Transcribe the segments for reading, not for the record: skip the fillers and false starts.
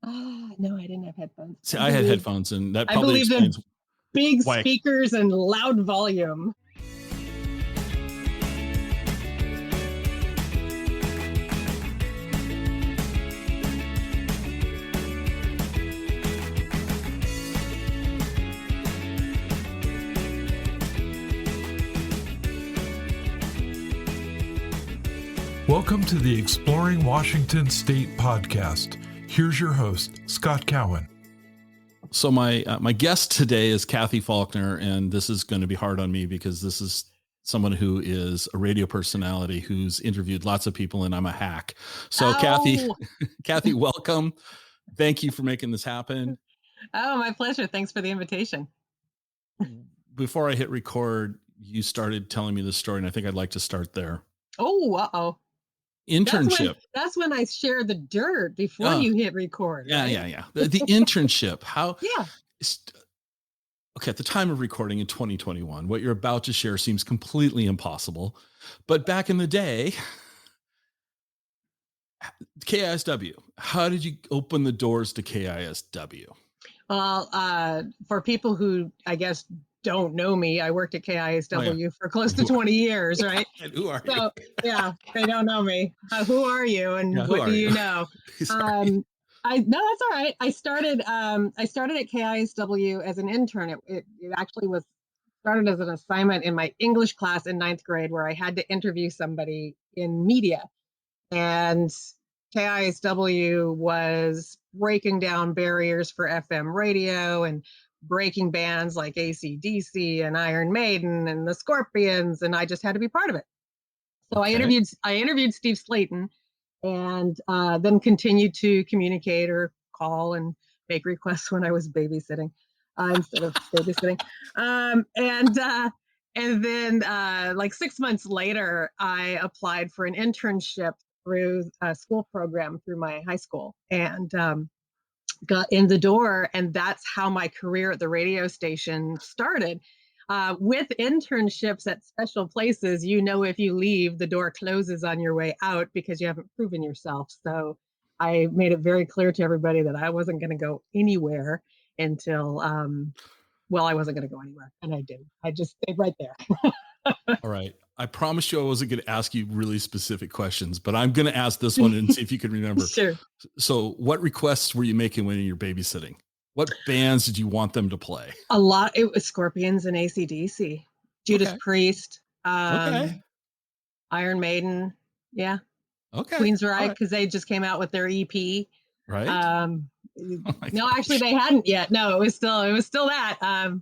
No, I didn't have headphones. See, I had headphones, and that I probably believed in explains big why. speakers and loud volume. Welcome to the Exploring Washington State podcast. Here's your host, Scott Cowan. So my guest today is Cathy Faulkner, and this is going to be hard on me because this is someone who is a radio personality who's interviewed lots of people, and I'm a hack. So Cathy, welcome. Thank you for making this happen. Oh, my pleasure. Thanks for the invitation. Before I hit record, you started telling me this story, and I think I'd like to start there. Oh, uh-oh. Internship. That's when I shared the dirt before you hit record. Yeah, right? yeah. The internship. How? Yeah. Okay, at the time of recording in 2021, what you're about to share seems completely impossible. But back in the day, KISW, how did you open the doors to KISW? Well, for people who, I guess, don't know me, I worked at KISW for close to 20 years, right? And who are So, you? yeah, they don't know me. Who are you, and what do you know? No, that's all right. I started at KISW as an intern. It actually was started as an assignment in my English class in 9th grade, where I had to interview somebody in media, and KISW was breaking down barriers for FM radio and breaking bands like AC/DC and Iron Maiden and the Scorpions, and I just had to be part of it. So I interviewed Steve Slayton, and then continued to communicate or call and make requests when I was babysitting instead of babysitting. And then like 6 months later, I applied for an internship through a school program through my high school, and got in the door. And that's how my career at the radio station started. With internships at special places, if you leave, the door closes on your way out because you haven't proven yourself. So I made it very clear to everybody that I wasn't going to go anywhere until, I wasn't going to go anywhere. And I did. I just stayed right there. All right. I promised you I wasn't going to ask you really specific questions, but I'm going to ask this one and see if you can remember. Sure. So what requests were you making when you're babysitting? What bands did you want them to play? A lot. It was Scorpions and AC/DC, Judas Priest, Iron Maiden. Yeah. Okay. Queensryche, because they just came out with their EP. Right. No, actually they hadn't yet. No, it was still that.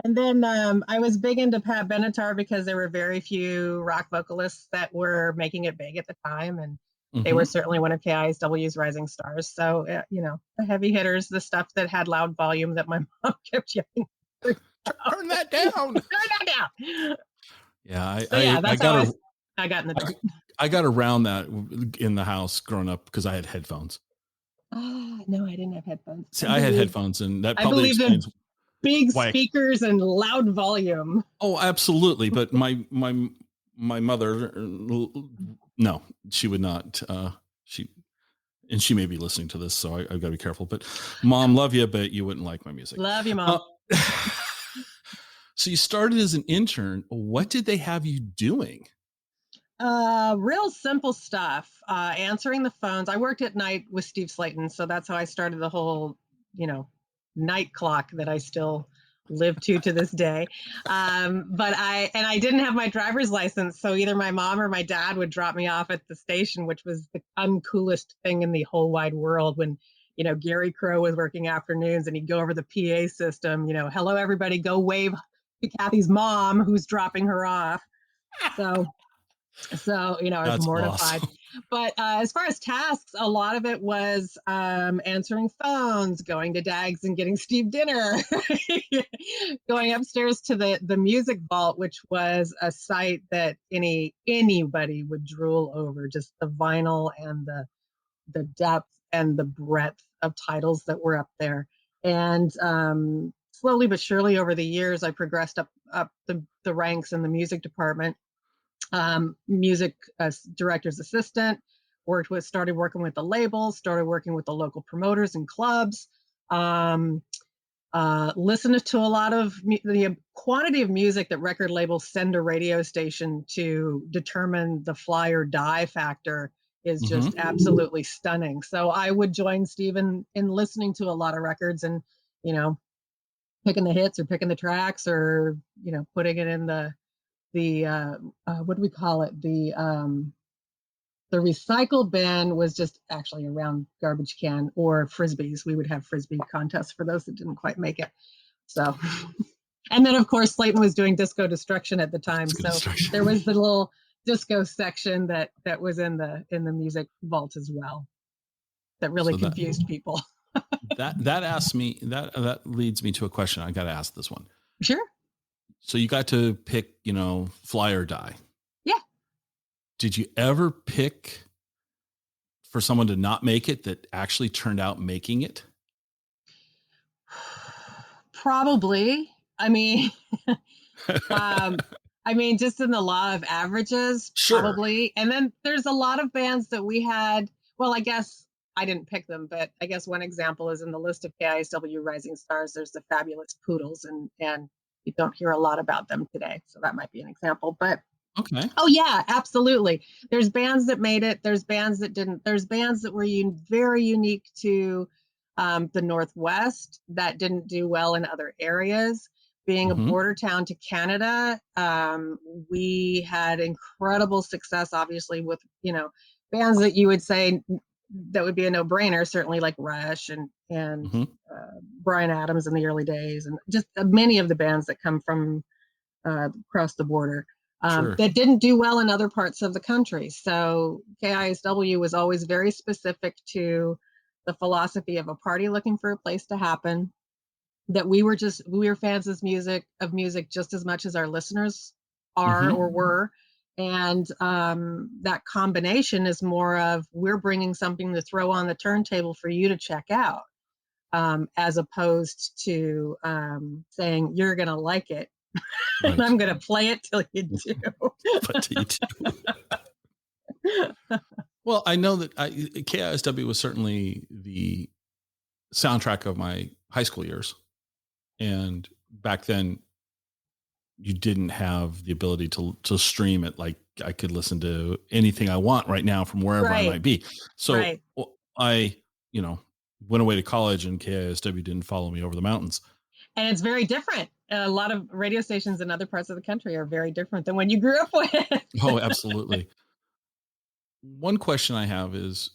And then I was big into Pat Benatar because there were very few rock vocalists that were making it big at the time, and they were certainly one of KISW's rising stars. So, the heavy hitters, the stuff that had loud volume that my mom kept yelling. Turn that down. Turn that down. Yeah, I got in the door. I got around that in the house growing up because I had headphones. No, I didn't have headphones. See, I had headphones, and that probably explains big speakers and loud volume. Oh, absolutely. But my mother, no, she would not. She may be listening to this, so I've got to be careful. But Mom, love you, but you wouldn't like my music. Love you, Mom. So you started as an intern. What did they have you doing? Real simple stuff. Answering the phones. I worked at night with Steve Slayton, so that's how I started the whole, night clock that I still live to this day. But I didn't have my driver's license, so either my mom or my dad would drop me off at the station, which was the uncoolest thing in the whole wide world. When Gary Crow was working afternoons, and he'd go over the PA system. Hello everybody, go wave to Cathy's mom who's dropping her off. So I was That's mortified. awesome. But as far as tasks, a lot of it was answering phones, going to Dags and getting Steve dinner, going upstairs to the music vault, which was a site that anybody would drool over, just the vinyl and the depth and the breadth of titles that were up there. And slowly but surely over the years, I progressed up the ranks in the music department. Music director's assistant, started working with the labels, started working with the local promoters and clubs. Listened to a lot of the quantity of music that record labels send a radio station to determine the fly or die factor is just absolutely stunning. So I would join Steve in listening to a lot of records and, picking the hits or picking the tracks or, putting it in the what do we call it? The recycle bin was just actually a round garbage can, or frisbees. We would have frisbee contests for those that didn't quite make it. So, and then of course Slayton was doing Disco Destruction at the time, there was the little disco section that was in the music vault as well. That really confused people. that leads me to a question. I got to ask this one. Sure. So you got to pick, fly or die. Yeah. Did you ever pick for someone to not make it that actually turned out making it? Probably. I mean, just in the law of averages, sure. Probably. And then there's a lot of bands that we had. Well, I guess I didn't pick them, but I guess one example is in the list of KISW Rising Stars. There's the Fabulous Poodles, and you don't hear a lot about them today. So that might be an example. But okay. Oh yeah, absolutely. There's bands that made it. There's bands that didn't. There's bands that were very unique to the Northwest that didn't do well in other areas. Being a border town to Canada, we had incredible success, obviously, with, bands that you would say that would be a no-brainer, certainly like Rush and Bryan Adams in the early days, and just many of the bands that come from across the border. That didn't do well in other parts of the country. So KISW was always very specific to the philosophy of a party looking for a place to happen, that we were fans of music just as much as our listeners are or were. And that combination is more of, we're bringing something to throw on the turntable for you to check out, as opposed to saying, you're going to like it. Right. And I'm going to play it till you do. Well, I know that KISW was certainly the soundtrack of my high school years. And back then, you didn't have the ability to stream it. Like, I could listen to anything I want right now from wherever I might be. So I, went away to college, and KISW didn't follow me over the mountains. And it's very different. A lot of radio stations in other parts of the country are very different than when you grew up with. Oh, absolutely. One question I have is,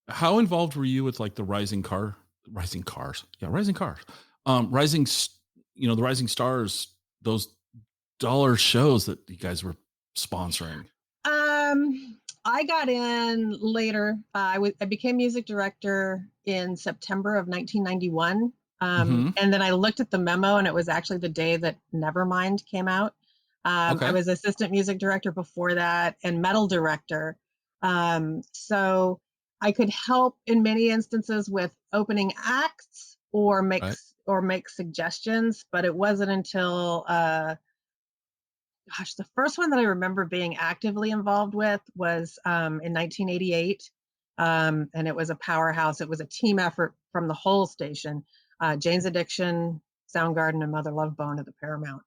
how involved were you with like the Rising Cars, the Rising Stars, those dollar shows that you guys were sponsoring? I got in later. I became music director in September of 1991. And then I looked at the memo, and it was actually the day that Nevermind came out. I was assistant music director before that and metal director. So I could help in many instances with opening acts or make suggestions, but it wasn't until the first one that I remember being actively involved with was in 1988. And it was a powerhouse. It was a team effort from the whole station. Jane's Addiction, Soundgarden, and Mother Love Bone at the Paramount.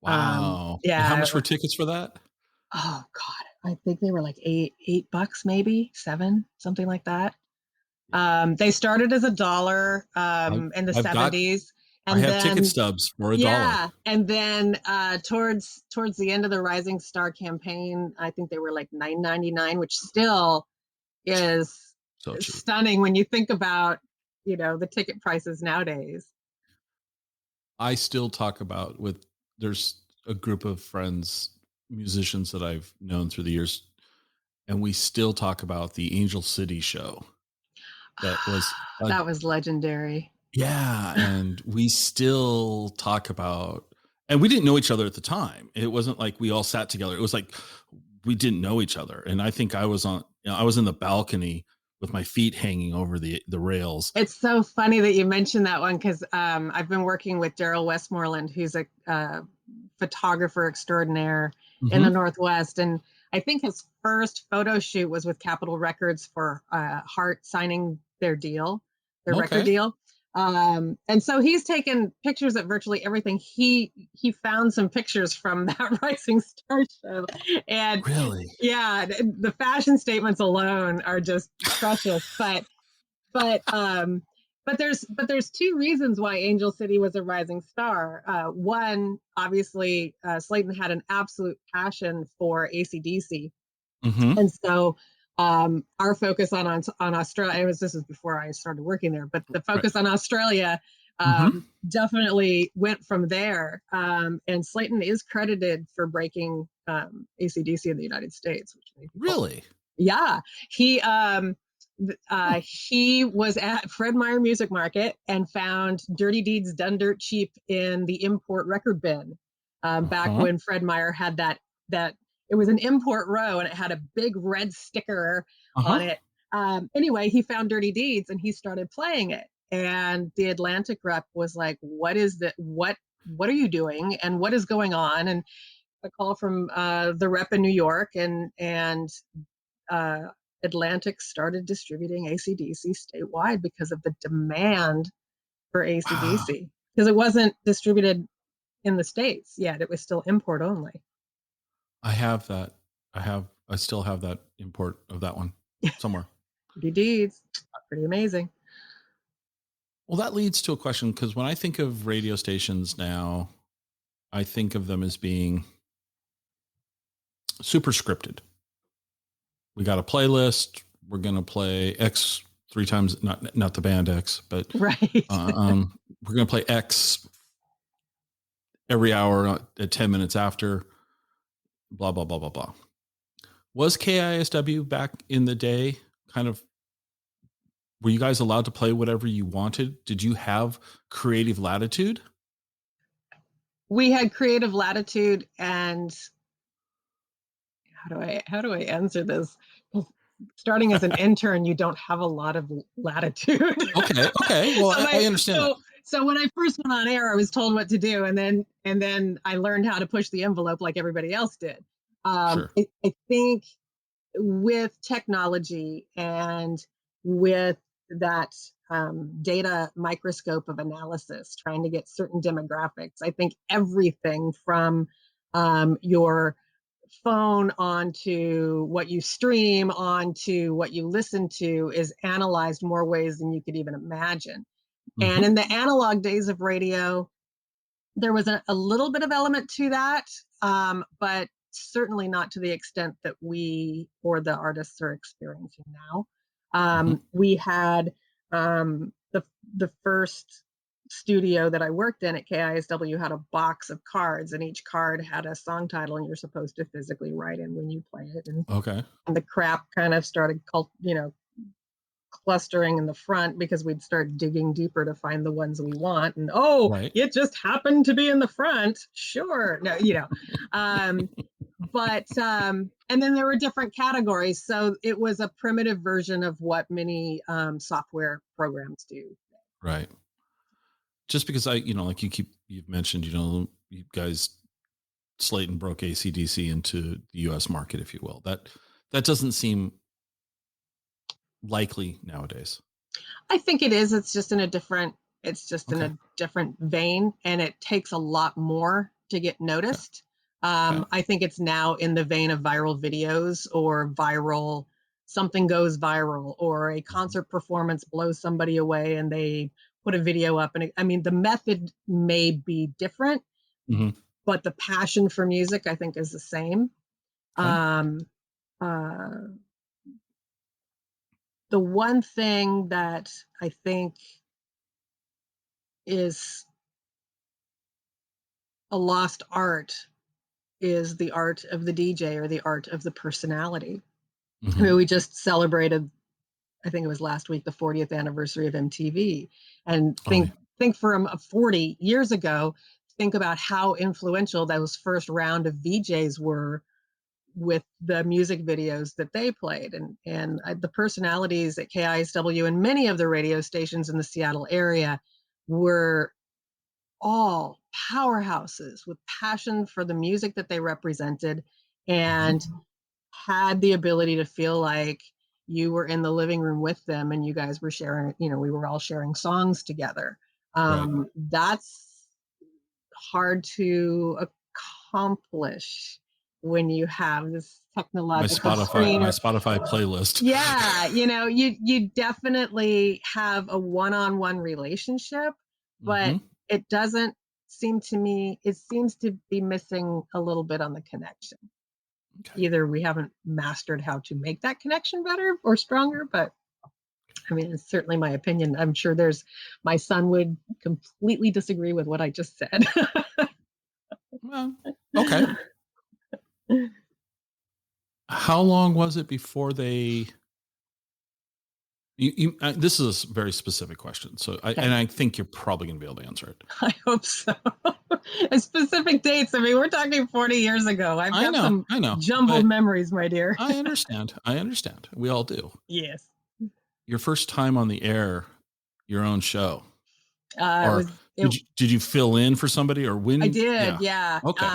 Wow. Yeah. And how much were tickets for that? Oh God, I think they were like $8, maybe $7, something like that. They started as $1 in the 70s. And I have ticket stubs for $1. Yeah, and then towards the end of the Rising Star campaign, I think they were like $9.99, which still is so stunning when you think about the ticket prices nowadays. I still talk about there's a group of friends, musicians that I've known through the years, and we still talk about the Angel City show. That was legendary. Yeah, and we still talk about, and we didn't know each other at the time. It wasn't like we all sat together. It was like we didn't know each other. And I think I was in the balcony with my feet hanging over the rails. It's so funny that you mentioned that one, because I've been working with Daryl Westmoreland, who's a photographer extraordinaire in the Northwest. And I think his first photo shoot was with Capitol Records for Heart signing their record deal. And so he's taken pictures of virtually everything. He found some pictures from that Rising Star show, and really, yeah, the fashion statements alone are just precious. But there's two reasons why Angel City was a rising star. One, obviously, Slayton had an absolute passion for AC/DC, and so our focus on Australia. This is before I started working there, but the focus on Australia definitely went from there. And Slayton is credited for breaking AC/DC in the United States, which really, yeah, he was at Fred Meyer Music Market and found Dirty Deeds Done Dirt Cheap in the import record bin. Back when Fred Meyer had that it was an import row and it had a big red sticker on it. Anyway, he found Dirty Deeds and he started playing it. And the Atlantic rep was like, what are you doing? And what is going on? And a call from the rep in New York, and Atlantic started distributing AC/DC statewide because of the demand for AC/DC, because it wasn't distributed in the States yet. It was still import only. I have that. I still have that import of that one somewhere. Dirty Deeds, pretty amazing. Well, that leads to a question, because when I think of radio stations now, I think of them as being super scripted. We got a playlist. We're going to play X 3 times, not the band X, but right. We're going to play X every hour at 10 minutes after, blah, blah, blah, blah, blah. Was KISW back in the day kind of, were you guys allowed to play whatever you wanted? Did you have creative latitude? We had creative latitude, and how do I answer this? Starting as an intern, you don't have a lot of latitude. Okay. Well, I understand that. So when I first went on air, I was told what to do, and then I learned how to push the envelope like everybody else did. Sure. I think with technology and with that data microscope of analysis, trying to get certain demographics, I think everything from your phone onto what you stream onto what you listen to is analyzed more ways than you could even imagine. And in the analog days of radio, there was a little bit of element to that, but certainly not to the extent that we or the artists are experiencing now. We had the first studio that I worked in at KISW had a box of cards, and each card had a song title, and you're supposed to physically write in when you play it. And the crap kind of started clustering in the front, because we'd start digging deeper to find the ones we want. And it just happened to be in the front. Sure. No, but and then there were different categories. So it was a primitive version of what many software programs do. Right. Just because like you've mentioned, you guys, Slayton broke AC/DC into the U.S. market, if you will. That doesn't seem likely nowadays. I think it is. It's just in a different vein, and it takes a lot more to get noticed. I think it's now in the vein of viral videos, or something goes viral, or a concert performance blows somebody away and they put a video up. And I mean, the method may be different, but the passion for music, I think, is the same. The one thing that I think is a lost art is the art of the DJ, or the art of the personality. I mean, we just celebrated, I think it was last week, the 40th anniversary of MTV. And think from 40 years ago, think about how influential those first round of VJs were with the music videos that they played. And the personalities at KISW and many of the radio stations in the Seattle area were all powerhouses with passion for the music that they represented, and had the ability to feel like you were in the living room with them and you guys were sharing, we were all sharing songs together. That's hard to accomplish when you have this technological screen. My Spotify playlist. Yeah, you definitely have a one-on-one relationship, but it doesn't seem to me, it seems to be missing a little bit on the connection. Okay. Either we haven't mastered how to make that connection better or stronger, but I mean, it's certainly my opinion. I'm sure my son would completely disagree with what I just said. Well, okay. How long was it before they... this is a very specific question, so and I think you're probably going to be able to answer it. I hope so. Specific dates. I mean, we're talking 40 years ago. I've got some jumbled memories, my dear. I understand. We all do. Yes. Your first time on the air, your own show. Did you fill in for somebody, or when? I did. Yeah. Okay.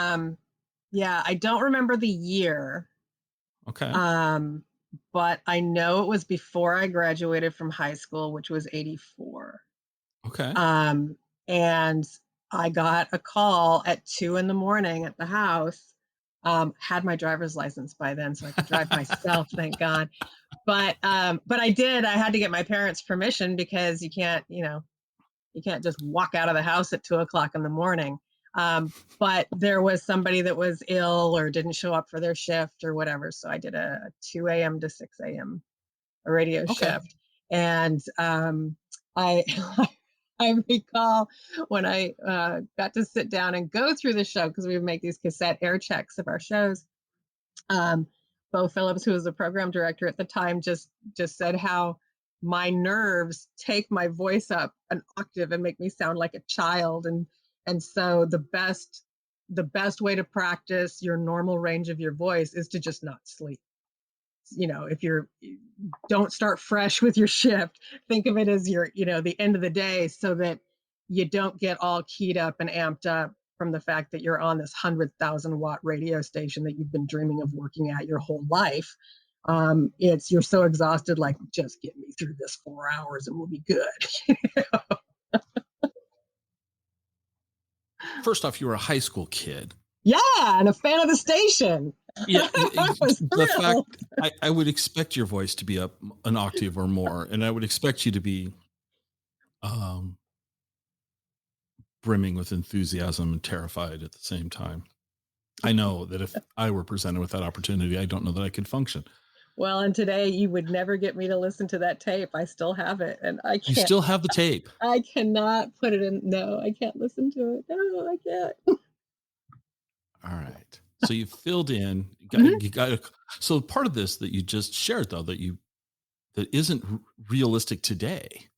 Yeah, I don't remember the year. Okay. But I know it was before I graduated from high school, which was 84. Okay. And I got a call at 2 a.m. at the house. Had my driver's license by then, so I could drive myself, thank God. But I had to get my parents' permission, because you can't just walk out of the house at 2 o'clock in the morning. But there was somebody that was ill or didn't show up for their shift or whatever. So I did a 2 a.m. to 6 a.m. a radio shift. And I recall when I got to sit down and go through the show, because we would make these cassette air checks of our shows. Bo Phillips, who was the program director at the time, just said how my nerves take my voice up an octave and make me sound like a child. And so the best way to practice your normal range of your voice is to just not sleep. If don't start fresh with your shift, think of it as the end of the day, so that you don't get all keyed up and amped up from the fact that you're on this 100,000 watt radio station that you've been dreaming of working at your whole life. You're so exhausted, like, just get me through this 4 hours and we'll be good. First off, you were a high school kid. Yeah, and a fan of the station. Yeah, the fact I would expect your voice to be up an octave or more, and I would expect you to be brimming with enthusiasm and terrified at the same time. I know that if I were presented with that opportunity, I don't know that I could function. Well, and today you would never get me to listen to that tape. I still have it, and I can't. You still have the tape? I cannot put it in. No, I can't listen to it. No, I can't. All right. So you filled in. You got. So part of this that you just shared, though, that isn't realistic today,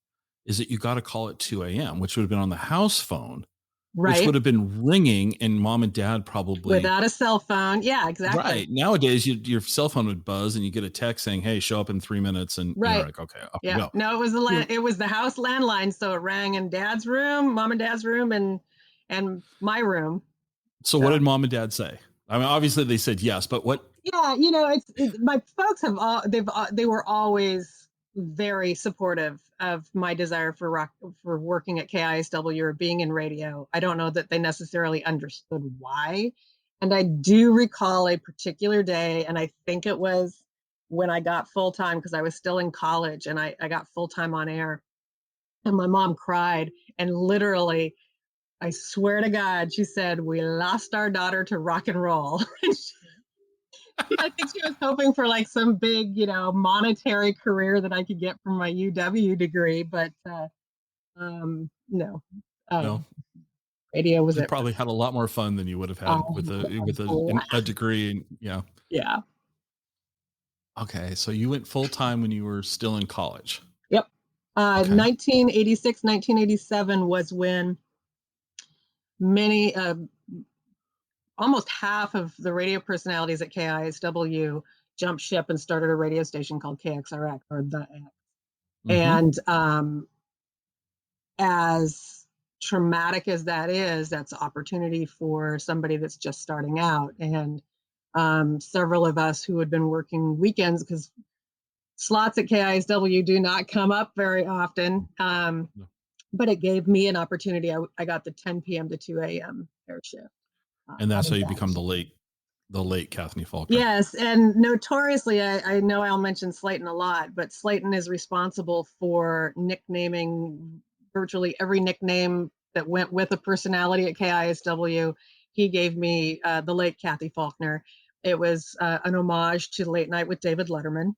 is that you got a call at 2 a.m., which would have been on the house phone. Right. Which would have been ringing, and mom and dad probably without a cell phone. Yeah, exactly. Right. Nowadays, your cell phone would buzz, and you get a text saying, "Hey, show up in 3 minutes," and you're like, "Okay, off we go." No, it was the house landline, so it rang in dad's room, mom and dad's room, and my room. So what did mom and dad say? I mean, obviously they said yes, but what? Yeah, my folks they were always very supportive of my desire for working at KISW or being in radio. I don't know that they necessarily understood why. And I do recall a particular day, and I think it was when I got full-time, because I was still in college, and I got full-time on air, and my mom cried, and literally, I swear to God, she said, "We lost our daughter to rock and roll." I think she was hoping for like some big, monetary career that I could get from my UW degree, but no. Radio was it. Probably had a lot more fun than you would have had with a degree. And yeah. Okay, so you went full time when you were still in college. Yep. 1986, 1987 was when many. Almost half of the radio personalities at KISW jumped ship and started a radio station called KXRX, or the X. And as traumatic as that is, that's opportunity for somebody that's just starting out. And several of us who had been working weekends, because slots at KISW do not come up very often. No. But it gave me an opportunity. I got the 10 p.m. to 2 a.m. air shift. And that's how you become the late Cathy Faulkner. Yes, and notoriously, I know I'll mention Slayton a lot, but Slayton is responsible for nicknaming virtually every nickname that went with a personality at KISW. He gave me the late Cathy Faulkner. It was an homage to Late Night with David Letterman.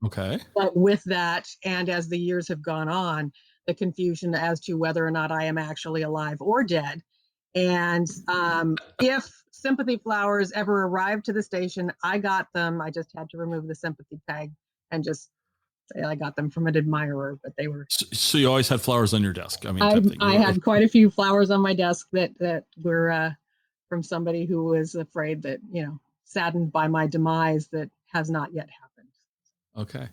Okay. But with that, and as the years have gone on, the confusion as to whether or not I am actually alive or dead. And if sympathy flowers ever arrived to the station, I got them. I just had to remove the sympathy tag and just say I got them from an admirer, but they were. So you always had flowers on your desk. I mean, I had quite a few flowers on my desk that were from somebody who was afraid that, saddened by my demise that has not yet happened. Okay.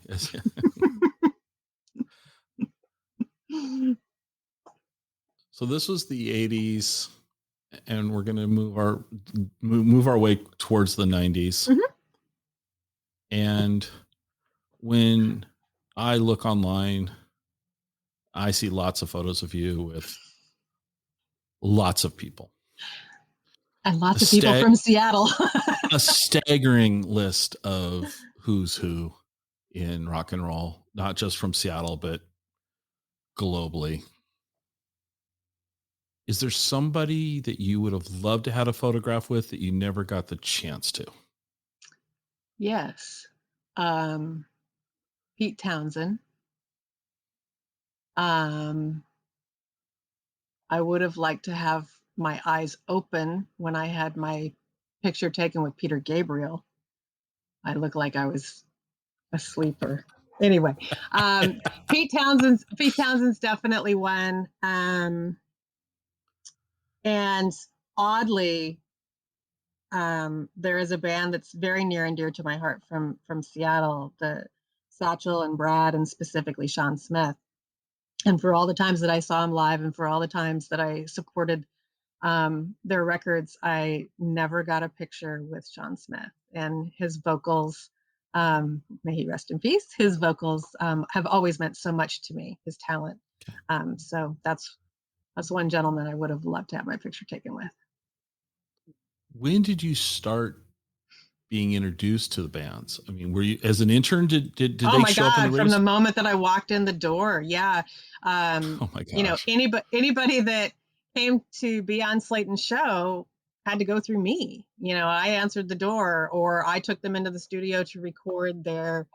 So this was the 80s, and we're going to move our way towards the 90s. Mm-hmm. And when I look online, I see lots of photos of you with lots of people. And lots of people from Seattle. A staggering list of who's who in rock and roll, not just from Seattle, but globally. Is there somebody that you would have loved to have a photograph with that you never got the chance to? Yes. Pete Townsend. I would have liked to have my eyes open when I had my picture taken with Peter Gabriel. I looked like I was a sleeper. Anyway, Pete Townsend's definitely one. And oddly, there is a band that's very near and dear to my heart from Seattle, the Satchel and Brad, and specifically Sean Smith. And for all the times that I saw him live, and for all the times that I supported their records, I never got a picture with Sean Smith. And his vocals, may he rest in peace, his vocals have always meant so much to me, his talent. So that's one gentleman I would have loved to have my picture taken with. When did you start being introduced to the bands? I mean, were you as an intern? Did they show up in the from the moment that I walked in the door? Yeah. Oh my gosh. Anybody that came to be on Slayton's show had to go through me. I answered the door, or I took them into the studio to record their,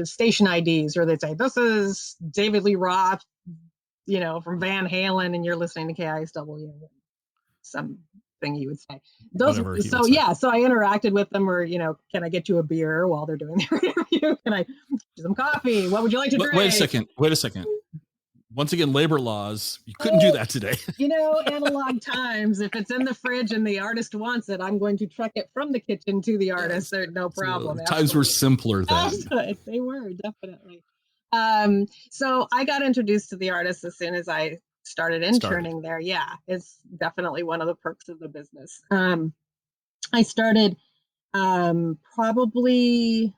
station IDs, or they'd say, "This is David Lee Roth, from Van Halen, and you're listening to KISW." Something you would say. So I interacted with them, or, can I get you a beer while they're doing their interview? Can I get some coffee? What would you like to drink? Wait a second. Once again, labor laws, you couldn't do that today. Analog times, if it's in the fridge and the artist wants it, I'm going to truck it from the kitchen to the artist. There's no problem. Times were simpler then. They were, definitely. So I got introduced to the artist as soon as I started interning there. Yeah, it's definitely one of the perks of the business. I started probably,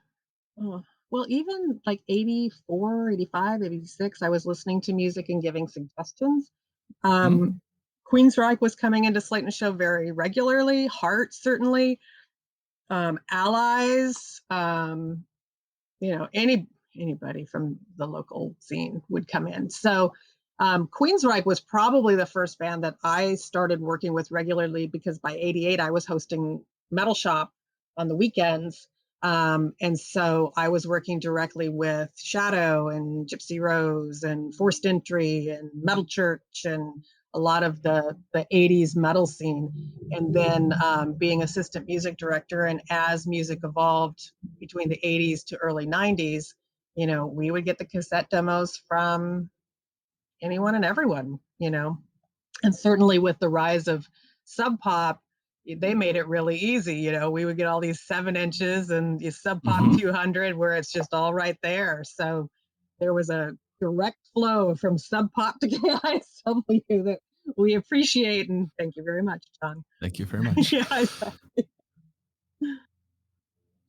even like 84, 85, 86, I was listening to music and giving suggestions. Queensryche was coming into Slayton's show very regularly. Heart, certainly. Allies, anybody from the local scene would come in. So Queensryche was probably the first band that I started working with regularly, because by 88, I was hosting Metal Shop on the weekends. And so I was working directly with Shadow and Gypsy Rose and Forced Entry and Metal Church and a lot of the 80s metal scene. And then being assistant music director, and as music evolved between the 80s to early 90s, we would get the cassette demos from anyone and everyone, and certainly with the rise of Sub Pop, they made it really easy. We would get all these 7 inches and Sub Pop 200, where it's just all right there. So there was a direct flow from Sub Pop to KISW that we appreciate, and thank you very much, John. Thank you very much. Yeah, exactly.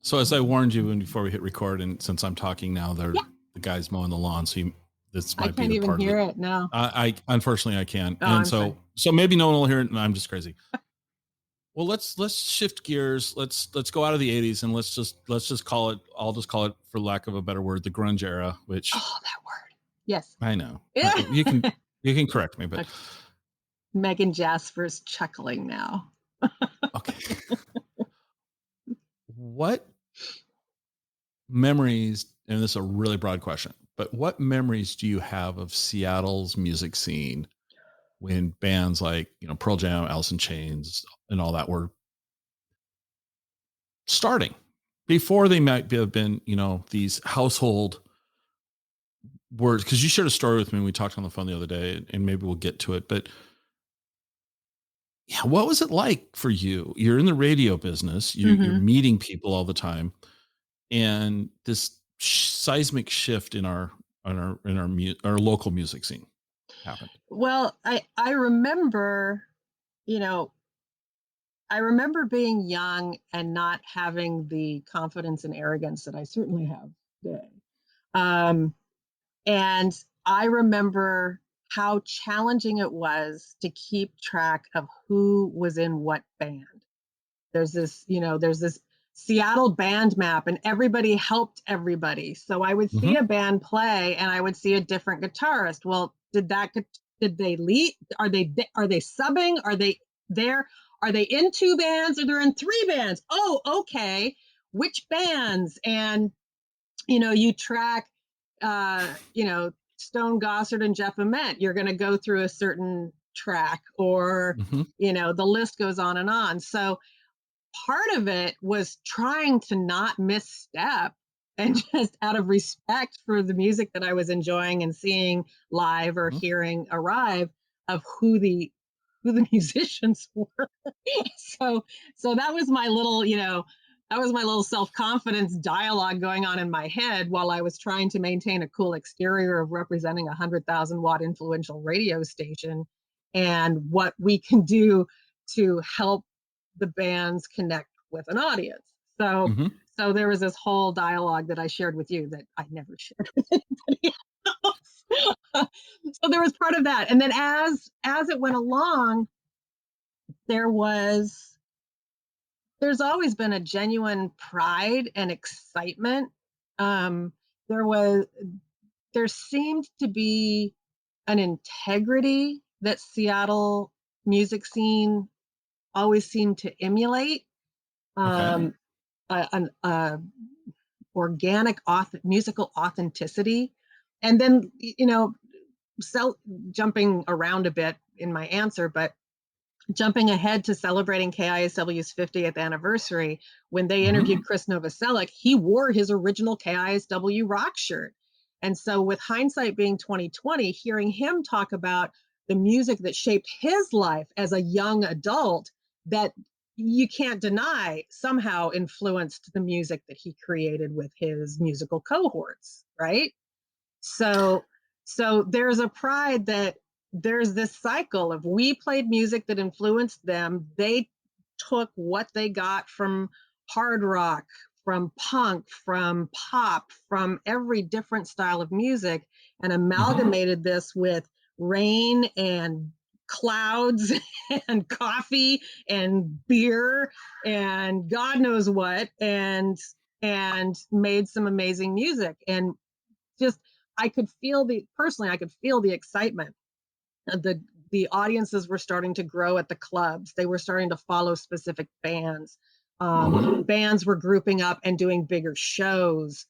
So as I warned you before we hit record, and since I'm talking now, the guy's mowing the lawn, so this might be the part of it. I can't even hear it now. I unfortunately I can't, oh, and I'm so maybe no one will hear it, and I'm just crazy. Well, let's shift gears. Let's go out of the 80s and let's just call it. I'll just call it, for lack of a better word, the grunge era. Which that word. Yes, I know. You can correct me, but okay. Megan Jasper's chuckling now. Okay. What memories, and this is a really broad question, but what memories do you have of Seattle's music scene when bands like, Pearl Jam, Alice in Chains, and all that were starting, before they might have been, these household words? Because you shared a story with me when we talked on the phone the other day, and maybe we'll get to it, but yeah, what was it like for you? You're in the radio business, you're meeting people all the time, and this seismic shift in our local music scene happened. Well, I remember, I remember being young and not having the confidence and arrogance that I certainly have today. And I remember how challenging it was to keep track of who was in what band. There's this Seattle band map, and everybody helped everybody. So I would see a band play and I would see a different guitarist. Well, did they lead? Are they subbing? Are they there? Are they in 2 bands or they're in 3 bands? Oh, okay. Which bands? And, you track, Stone Gossard and Jeff Ament. You're going to go through a certain track, or, the list goes on and on. So part of it was trying to not misstep, and just out of respect for the music that I was enjoying and seeing live or hearing arrive, of who the musicians were. so that was my little self-confidence dialogue going on in my head while I was trying to maintain a cool exterior of representing 100,000 watt influential radio station, and what we can do to help the bands connect with an audience. So there was this whole dialogue that I shared with you that I never shared with anybody else. So there was part of that. And then as it went along, there's always been a genuine pride and excitement. There seemed to be an integrity that Seattle music scene always seemed to emulate. An organic musical authenticity. And then, jumping around a bit in my answer, but jumping ahead to celebrating KISW's 50th anniversary, when they interviewed Chris Novoselic, he wore his original KISW rock shirt. And so, with hindsight being 2020, hearing him talk about the music that shaped his life as a young adult, that you can't deny somehow influenced the music that he created with his musical cohorts, right? So there's a pride that there's this cycle of, we played music that influenced them. They took what they got from hard rock, from punk, from pop, from every different style of music, and amalgamated this with rain and clouds and coffee and beer and God knows what, and made some amazing music. And just, I could feel the excitement. The audiences were starting to grow at the clubs. They were starting to follow specific bands. Bands were grouping up and doing bigger shows.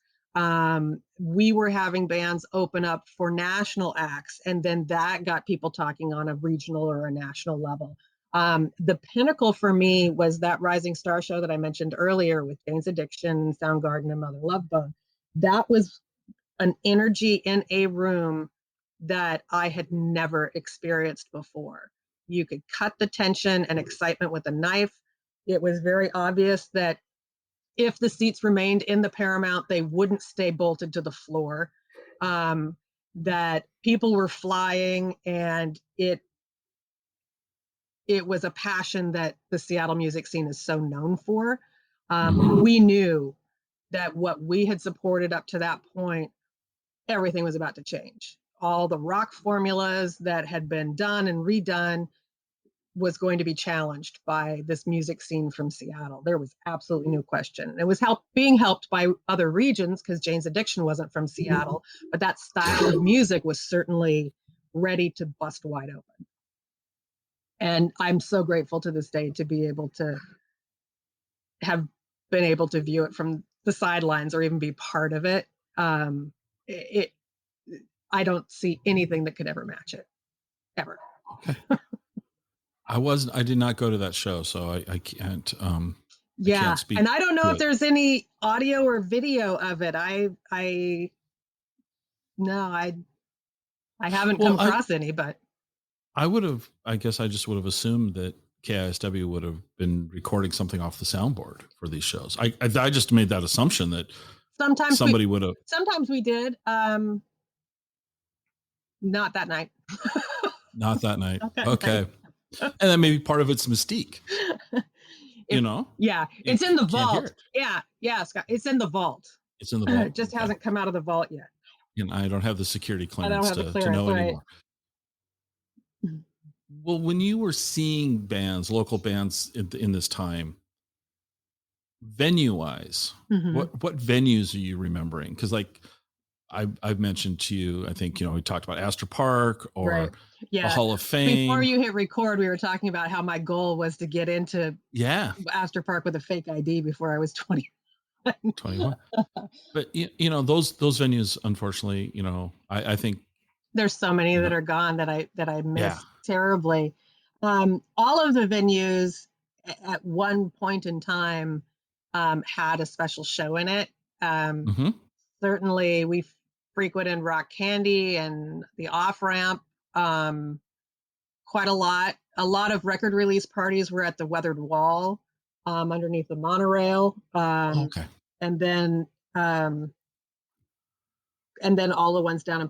We were having bands open up for national acts, and then that got people talking on a regional or a national level. The pinnacle for me was that Rising Star show that I mentioned earlier with Jane's Addiction, Soundgarden, and Mother Love Bone. That was an energy in a room that I had never experienced before. You could cut the tension and excitement with a knife. It was very obvious that if the seats remained in the Paramount, they wouldn't stay bolted to the floor. That people were flying, and it was a passion that the Seattle music scene is so known for. We knew that what we had supported up to that point, everything was about to change. All the rock formulas that had been done and redone was going to be challenged by this music scene from Seattle. There was absolutely no question. It was being helped by other regions because Jane's Addiction wasn't from Seattle, but that style of music was certainly ready to bust wide open. And I'm so grateful to this day to be able to have been able to view it from the sidelines or even be part of it. I don't see anything that could ever match it, ever. Okay. I did not go to that show, so I can't. Yeah, I can't speak. And I don't know if there's any audio or video of it. I haven't come across any, but I guess I just would have assumed that KISW would have been recording something off the soundboard for these shows. I just made that assumption that sometimes somebody would have. Sometimes we did. Not that night. Not that night. Okay. And then maybe part of it's mystique. Yeah, it's in the vault. Yeah, Scott, it's in the vault. It's in the vault. It just hasn't come out of the vault yet. And I don't have the security clearance to know anymore. Well, when you were seeing bands, local bands in this time, venue-wise, what venues are you remembering? Because like I've mentioned to you, I think, we talked about Astor Park or the Hall of Fame. Before you hit record, we were talking about how my goal was to get into Astor Park with a fake ID before I was 20. 21. But those venues, unfortunately, I think there's so many that are gone that I miss terribly. All of the venues at one point in time had a special show in it. Certainly we frequented Rock Candy and the Off Ramp quite a lot. A lot of record release parties were at the Weathered Wall underneath the monorail. And then all the ones down in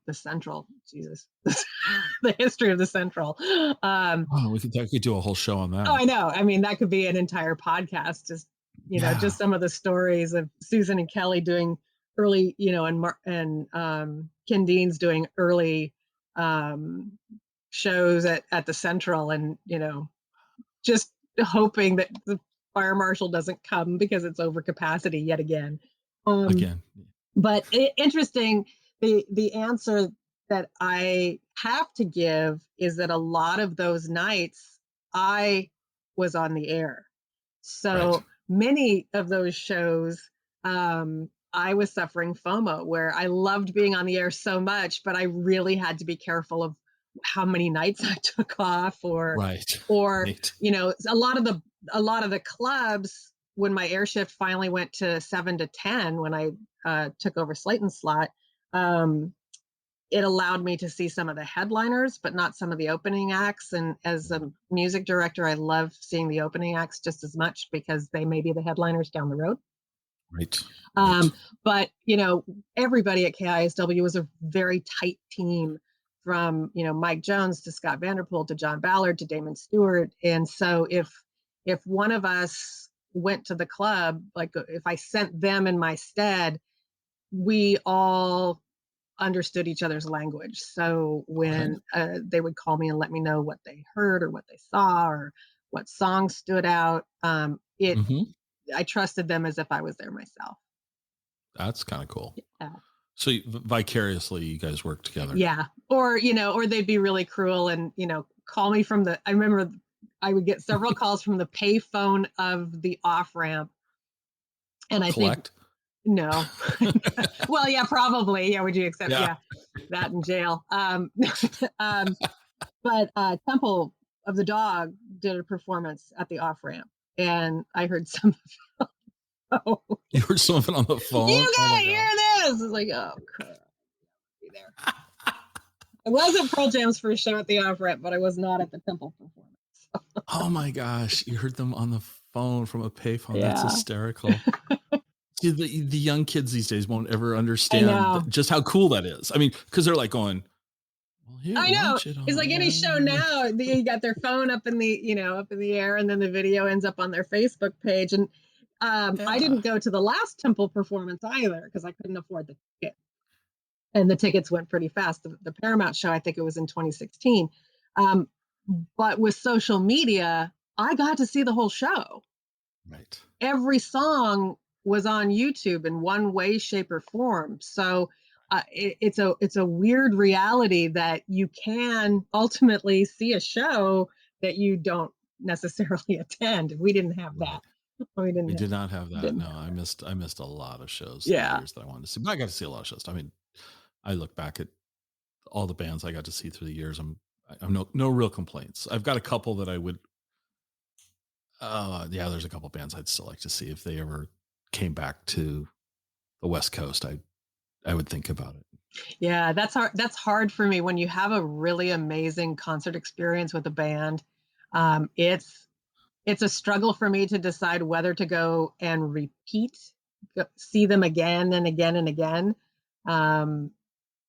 the Central. Jesus, the history of the Central. We could do a whole show on that. Oh, I know. That could be an entire podcast. Just just some of the stories of Susan and Kelly doing early, and Ken Dean's doing early shows at the Central, and just hoping that the fire marshal doesn't come because it's over capacity yet again. But interesting, the answer that I have to give is that a lot of those nights I was on the air. So many of those shows, I was suffering FOMO, where I loved being on the air so much, but I really had to be careful of how many nights I took off, or a lot of the clubs, when my air shift finally went to 7 to 10, when I took over Slayton's slot, it allowed me to see some of the headliners, but not some of the opening acts. And as a music director, I love seeing the opening acts just as much because they may be the headliners down the road. But everybody at KISW was a very tight team, from Mike Jones to Scott Vanderpool to John Ballard to Damon Stewart. And so if one of us went to the club, like if I sent them in my stead, we all understood each other's language. So when they would call me and let me know what they heard or what they saw or what songs stood out, I trusted them as if I was there myself. That's kind of cool. Yeah. So vicariously, you guys work together. Yeah. Or they'd be really cruel and, call me from I remember I would get several calls from the pay phone of the Off Ramp. And I think, no. Well, yeah, probably. Yeah. Would you accept? Yeah. That in jail. But Temple of the Dog did a performance at the Off Ramp, and I heard some of it. You heard some of it on the phone? You gotta hear this. It's like, oh crap. Be there. I was at Pearl Jam's first show at the Off Ramp, but I was not at the Temple performance. Oh my gosh. You heard them on the phone from a payphone. Yeah. That's hysterical. See, the young kids these days won't ever understand just how cool that is. Because they're like going, well, here, I know. It's like any show now. You got their phone up in the air, and then the video ends up on their Facebook page. And I didn't go to the last Temple performance either because I couldn't afford the ticket. And the tickets went pretty fast. The Paramount show, I think it was in 2016. But with social media, I got to see the whole show. Right. Every song was on YouTube in one way, shape, or form. So it's a weird reality that you can ultimately see a show that you don't necessarily attend. We didn't have that. We did not have that. No, I missed a lot of shows the years that I wanted to see. But I got to see a lot of shows. I mean, I look back at all the bands I got to see through the years. I'm no real complaints. I've got a couple that I would. There's a couple bands I'd still like to see if they ever came back to the West Coast. I would think about it. Yeah, that's hard. That's hard for me when you have a really amazing concert experience with a band. It's a struggle for me to decide whether to go and see them again and again and again.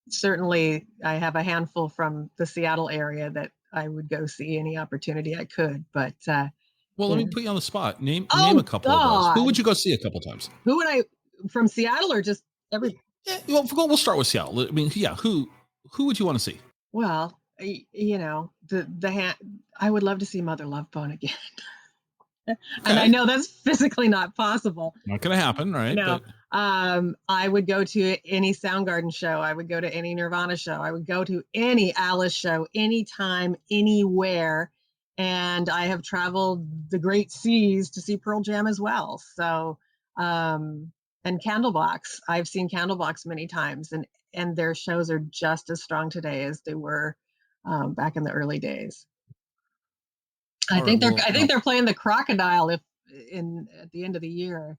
Certainly, I have a handful from the Seattle area that I would go see any opportunity I could. But let me put you on the spot. Name a couple of those. Who would you go see a couple times? Who would I from Seattle or just everybody? Yeah, we'll start with Seattle. I mean, who would you want to see? Well, you know, I would love to see Mother Love Bone again. Okay. And I know that's physically not possible. Not going to happen, right? No. I would go to any Soundgarden show. I would go to any Nirvana show. I would go to any Alice show, anytime, anywhere. And I have traveled the great seas to see Pearl Jam as well. So, and Candlebox. I've seen Candlebox many times, and their shows are just as strong today as they were back in the early days. I think they're playing the Crocodile at the end of the year.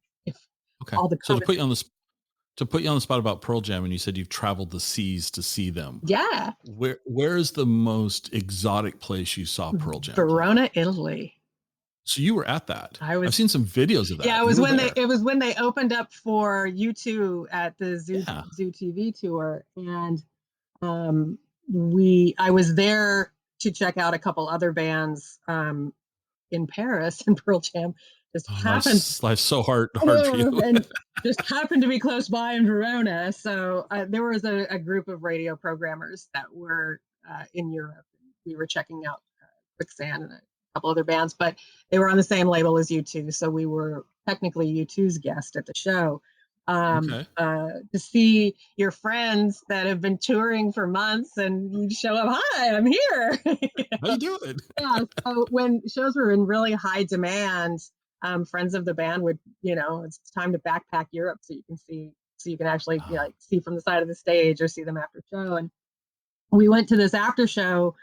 All the so to put you on the spot about Pearl Jam, and you said you've traveled the seas to see them. Yeah. Where is the most exotic place you saw Pearl Jam? Verona, Italy. So you were at that. I've seen some videos of that. Yeah, it was when they opened up for U2 at the Zoo TV tour, and I was there to check out a couple other bands in Paris, and Pearl Jam just happened. Life's so hard for you. And just happened to be close by in Verona. So there was a group of radio programmers that were in Europe. We were checking out Quicksand and a couple other bands, but they were on the same label as U2. So we were technically U2's guest at the show. To see your friends that have been touring for months and you show up, hi, I'm here. How you doing? Yeah. So when shows were in really high demand, friends of the band would, it's time to backpack Europe so you can actually see from the side of the stage or see them after show. And we went to this after show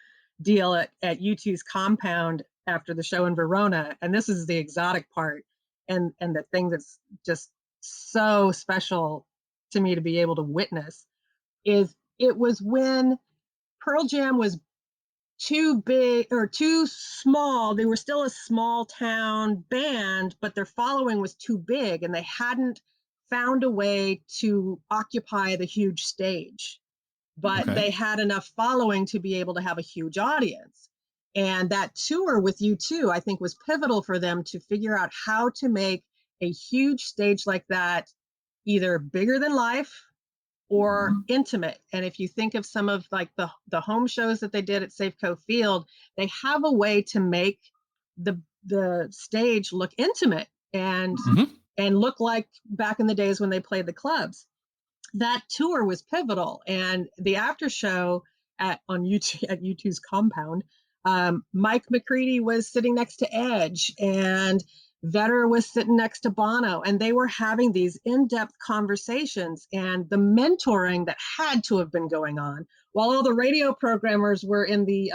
deal at U2's compound after the show in Verona. And this is the exotic part and the thing that's just so special to me to be able to witness is it was when Pearl Jam was too big or too small. They were still a small town band, but their following was too big and they hadn't found a way to occupy the huge stage, but they had enough following to be able to have a huge audience. And that tour with U2, I think, was pivotal for them to figure out how to make a huge stage like that either bigger than life or intimate. And if you think of some of like the home shows that they did at Safeco Field, they have a way to make the stage look intimate and look like back in the days when they played the clubs. That tour was pivotal. And the after show at U2's compound, Mike McCready was sitting next to Edge and Vedder was sitting next to Bono, and they were having these in-depth conversations and the mentoring that had to have been going on while all the radio programmers were in the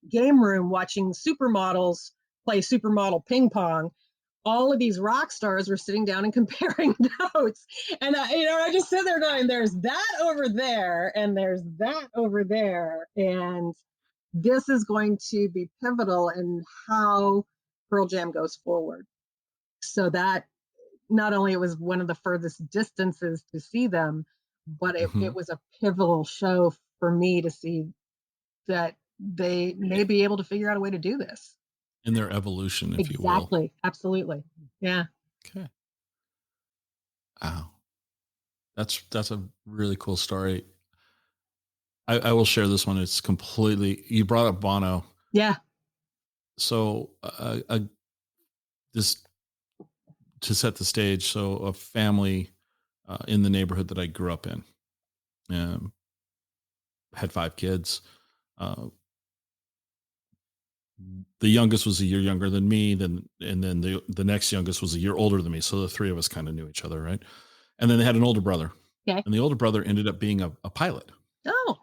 game room watching supermodels play supermodel ping pong. All of these rock stars were sitting down and comparing notes. And, I just sit there going, there's that over there and there's that over there. And this is going to be pivotal in how Pearl Jam goes forward. So that not only it was one of the furthest distances to see them, but it was a pivotal show for me to see that they may be able to figure out a way to do this. In their evolution, if you will. Exactly. Absolutely. Yeah. Okay. Wow. That's a really cool story. I will share this one. It's completely, you brought up Bono. Yeah. So this, to set the stage. So a family in the neighborhood that I grew up in had 5 kids. The youngest was a year younger than me, and then the next youngest was a year older than me. So the 3 of us kind of knew each other, right? And then they had an older brother. Okay. And the older brother ended up being a pilot. Oh.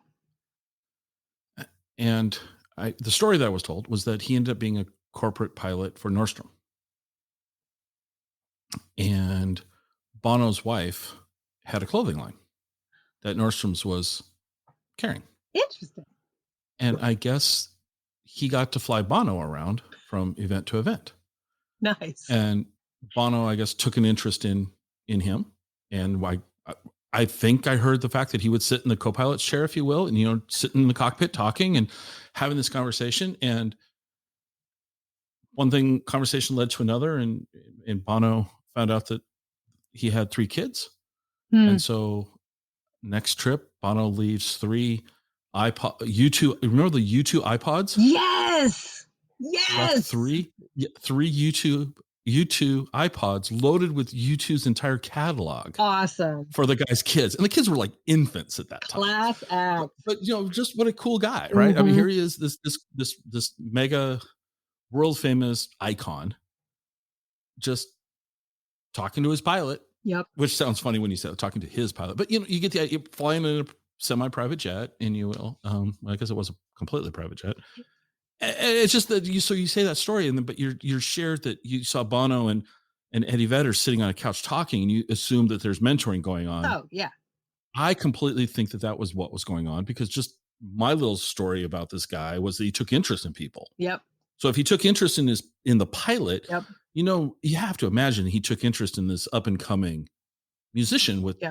And the story that I was told was that he ended up being a corporate pilot for Nordstrom. And Bono's wife had a clothing line that Nordstrom's was carrying. Interesting. And I guess he got to fly Bono around from event to event. Nice. And Bono, I guess, took an interest in him. And I think I heard the fact that he would sit in the co-pilot's chair, if you will, and, sitting in the cockpit talking and having this conversation. And one conversation led to another, and Bono found out that he had 3 kids. And so next trip, Bono leaves 3 U2. Remember the U2 iPods? Yes. Left 3 U2 iPods loaded with U2's entire catalog. Awesome. For the guy's kids. And the kids were like infants at that time. Class act. But just what a cool guy, right? I mean, here he is, this mega world famous icon, just talking to his pilot. Yep. Which sounds funny when you say talking to his pilot, but you get the idea, flying in a semi-private jet, and you will. I guess it was a completely private jet. It's just that you say that story, and then but you're shared that you saw Bono and Eddie Vedder sitting on a couch talking, and you assume that there's mentoring going on. Oh yeah. I completely think that was what was going on, because just my little story about this guy was that he took interest in people. Yep. So if he took interest in the pilot, yep. You have to imagine he took interest in this up and coming musician with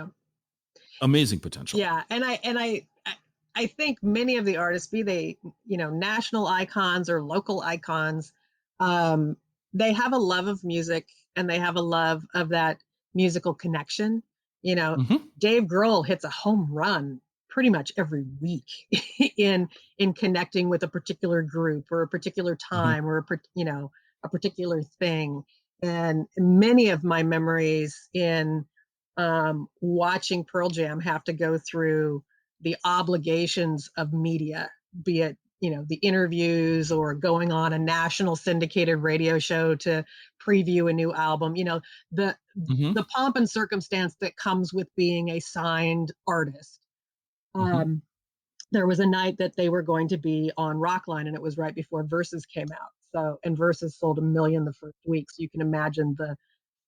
amazing potential. Yeah. And I think many of the artists, be they, national icons or local icons, they have a love of music, and they have a love of that musical connection. Dave Grohl hits a home run pretty much every week in connecting with a particular group or a particular time or a particular thing. And many of my memories in watching Pearl Jam have to go through the obligations of media, be it the interviews or going on a national syndicated radio show to preview a new album. The pomp and circumstance that comes with being a signed artist. There was a night that they were going to be on Rockline, and it was right before Versus came out. So, and Versus sold 1 million the first week. So you can imagine the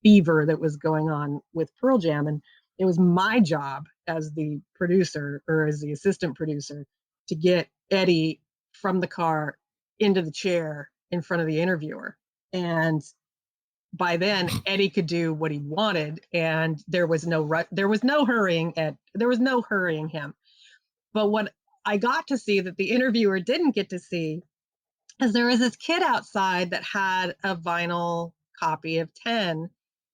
fever that was going on with Pearl Jam. And it was my job as the producer, or as the assistant producer, to get Eddie from the car into the chair in front of the interviewer. And by then Eddie could do what he wanted, and there was no hurrying him. But what I got to see that the interviewer didn't get to see is there was this kid outside that had a vinyl copy of 10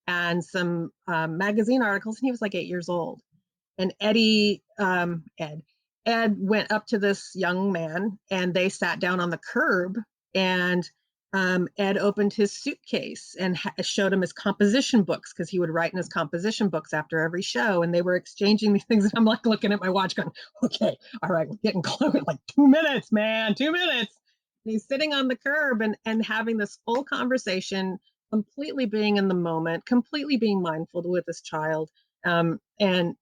and some magazine articles, and he was like 8 years old. And Ed went up to this young man, and they sat down on the curb, and Ed opened his suitcase and showed him his composition books, because he would write in his composition books after every show, and they were exchanging these things. And I'm like looking at my watch going, okay, all right, we're getting close. Like 2 minutes, man, 2 minutes. And he's sitting on the curb and having this full conversation, completely being in the moment, completely being mindful with this child. And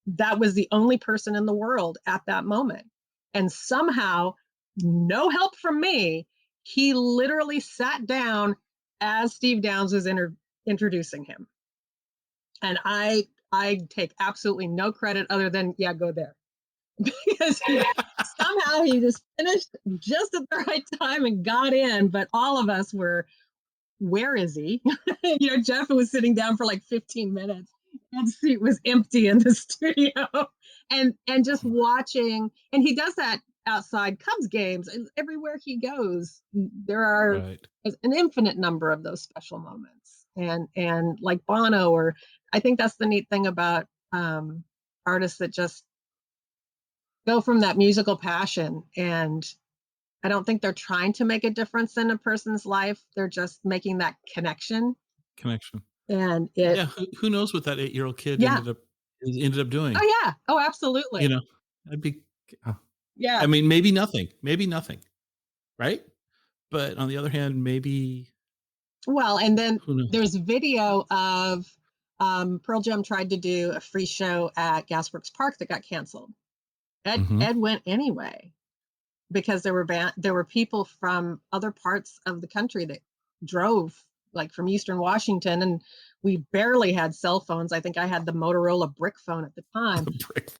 that was the only person in the world at that moment. And somehow, no help from me, he literally sat down as Steve Downes was introducing him. And I take absolutely no credit other than, go there. Because somehow he just finished just at the right time and got in. But all of us were, where is he? Jeff was sitting down for like 15 minutes. Ed's seat was empty in the studio. And just watching, and he does that outside Cubs games, and everywhere he goes, there are an infinite number of those special moments. And like Bono, or I think that's the neat thing about artists that just go from that musical passion, and I don't think they're trying to make a difference in a person's life. They're just making that connection. And Yeah, who knows what that 8-year-old kid ended up doing? Oh yeah. Oh, absolutely. You know, I'd be. Yeah. I mean, maybe nothing, right? But on the other hand, maybe. Well, and then there's video of Pearl Jam tried to do a free show at Gasworks Park that got canceled. Ed went anyway, because there were people from other parts of the country that drove, like from Eastern Washington, and we barely had cell phones. I think I had the Motorola brick phone at the time,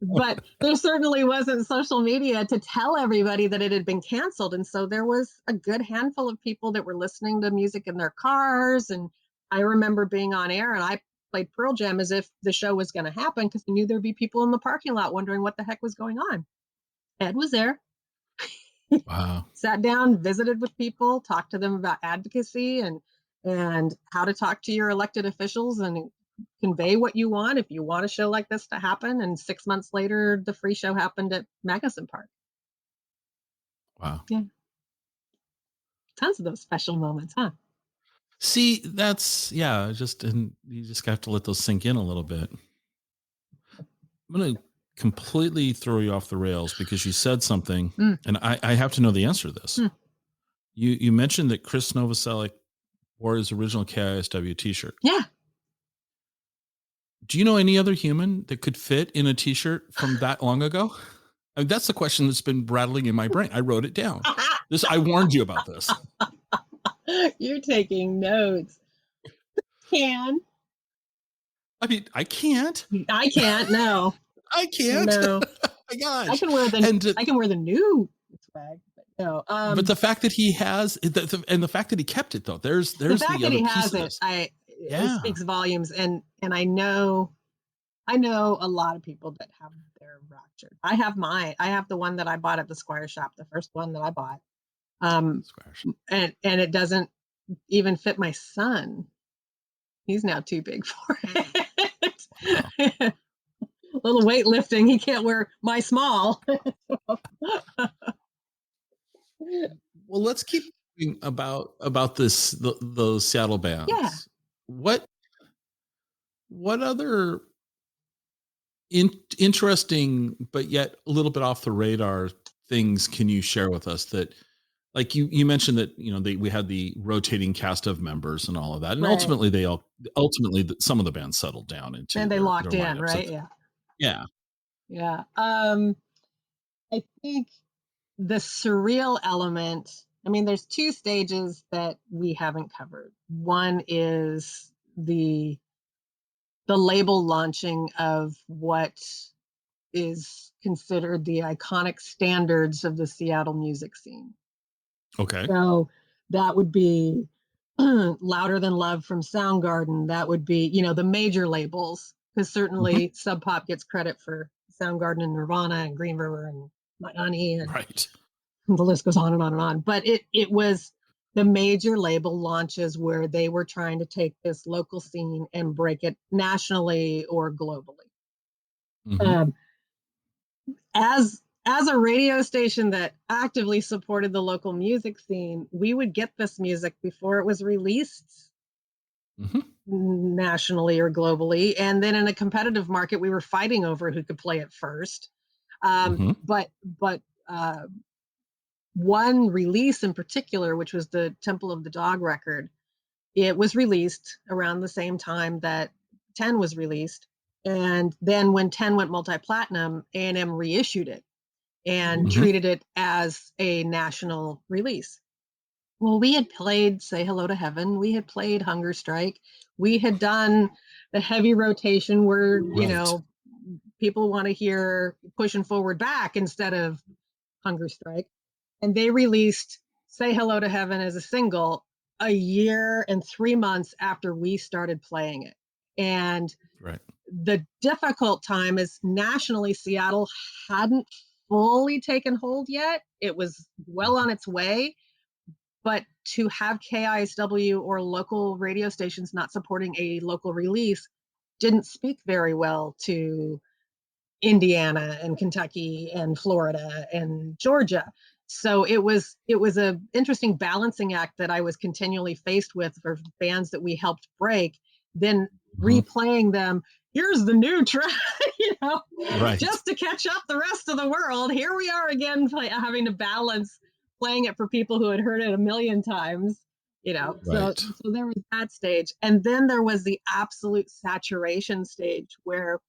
but there certainly wasn't social media to tell everybody that it had been canceled. And so there was a good handful of people that were listening to music in their cars. And I remember being on air and I played Pearl Jam as if the show was going to happen, because I knew there'd be people in the parking lot wondering what the heck was going on. Ed was there. Wow. Sat down, visited with people, talked to them about advocacy and how to talk to your elected officials and convey what you want if you want a show like this to happen. And 6 months later, the free show happened at Magnuson Park. Wow. Yeah. Tons of those special moments, huh? See, that's, and you just have to let those sink in a little bit. I'm going to completely throw you off the rails because you said something, and I have to know the answer to this. You mentioned that Chris Novoselic wore his original KISW t-shirt. Yeah. Do you know any other human that could fit in a t-shirt from that long ago? I mean, that's the question that's been rattling in my brain. I wrote it down. I warned you about this. You're taking notes. I mean, I can't. I can't. No. I can't. No. My gosh. I can wear the new swag. But no. But the fact that he has, and the fact that he kept it, though, there's the fact that he has it. It speaks volumes, and I know a lot of people that have their rock shirt. I have mine. I have the one that I bought at the Squire shop, the first one that I bought. And it doesn't even fit my son. He's now too big for it. Wow. A little weightlifting. He can't wear my small. Well, let's keep talking about those Seattle bands. Yeah. What other interesting but yet a little bit off the radar things can you share with us that, like you mentioned that we had the rotating cast of members and all of that, and ultimately some of the bands settled down into and they locked in, right? Yeah. I think the surreal element. I mean, there's two stages that we haven't covered. One is the label launching of what is considered the iconic standards of the Seattle music scene. Okay. So that would be Louder Than Love from Soundgarden. That would be, the major labels, because certainly Sub Pop gets credit for Soundgarden and Nirvana and Green River and Miami, and the list goes on and on and on. But it was the major label launches where they were trying to take this local scene and break it nationally or globally. As a radio station that actively supported the local music scene, we would get this music before it was released nationally or globally. And then in a competitive market, we were fighting over who could play it first. But one release in particular, which was the Temple of the Dog record, it was released around the same time that 10 was released. And then when 10 went multi-platinum, A&M reissued it and treated it as a national release. Well, we had played Say Hello to Heaven. We had played Hunger Strike. We had done the heavy rotation where, people want to hear Pushing Forward Back instead of Hunger Strike. And they released Say Hello to Heaven as a single a year and 3 months after we started playing it. And the difficult time is nationally, Seattle hadn't fully taken hold yet. It was well on its way. But to have KISW or local radio stations not supporting a local release didn't speak very well to Indiana and Kentucky and Florida and Georgia. So it was a interesting balancing act that I was continually faced with for bands that we helped break, then replaying them. Here's the new track, right. Just to catch up the rest of the world. Here we are again, having to balance playing it for people who had heard it a million times, Right. So there was that stage. And then there was the absolute saturation stage where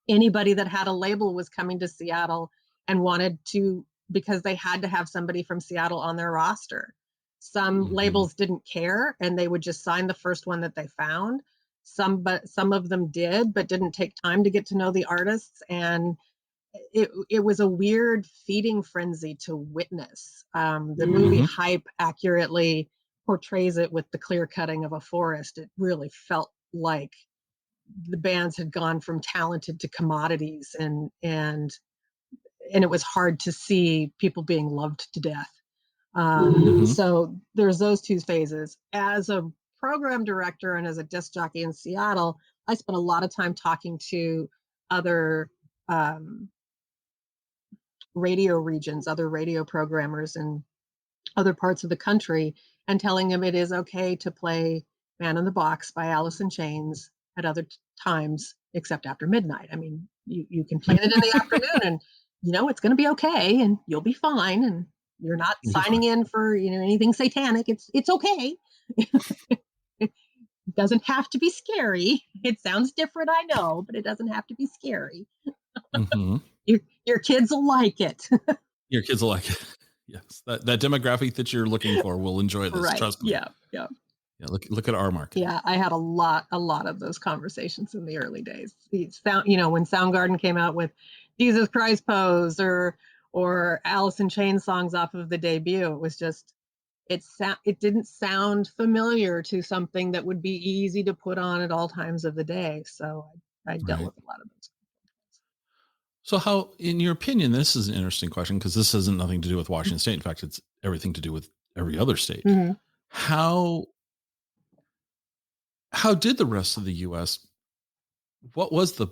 anybody that had a label was coming to Seattle and wanted to, because they had to have somebody from Seattle on their roster. Some labels didn't care and they would just sign the first one that they found. Some of them did, but didn't take time to get to know the artists. And it was a weird feeding frenzy to witness. The movie Hype accurately portrays it with the clear cutting of a forest. It really felt like the bands had gone from talented to commodities, and it was hard to see people being loved to death. So there's those two phases. As a program director and as a disc jockey in Seattle, I spent a lot of time talking to other radio regions, other radio programmers in other parts of the country, and telling them it is okay to play Man in the Box by Alice in Chains at other times except after midnight. I mean, you can play it in the afternoon and it's going to be okay and you'll be fine, and you're not signing in for anything satanic. It's okay. It doesn't have to be scary. It sounds different, I know, but it doesn't have to be scary. Your kids will like it. Your kids will like it. Yes, that demographic that you're looking for will enjoy this. Right. Trust me. Yeah. Look at our market. Yeah, I had a lot of those conversations in the early days. When Soundgarden came out with Jesus Christ Pose or Alice in Chains songs off of the debut, it was just it didn't sound familiar to something that would be easy to put on at all times of the day. So I dealt with a lot of those. So how, in your opinion, this is an interesting question because this has nothing to do with Washington State. In fact, it's everything to do with every other state. How did the rest of the U.S., what was the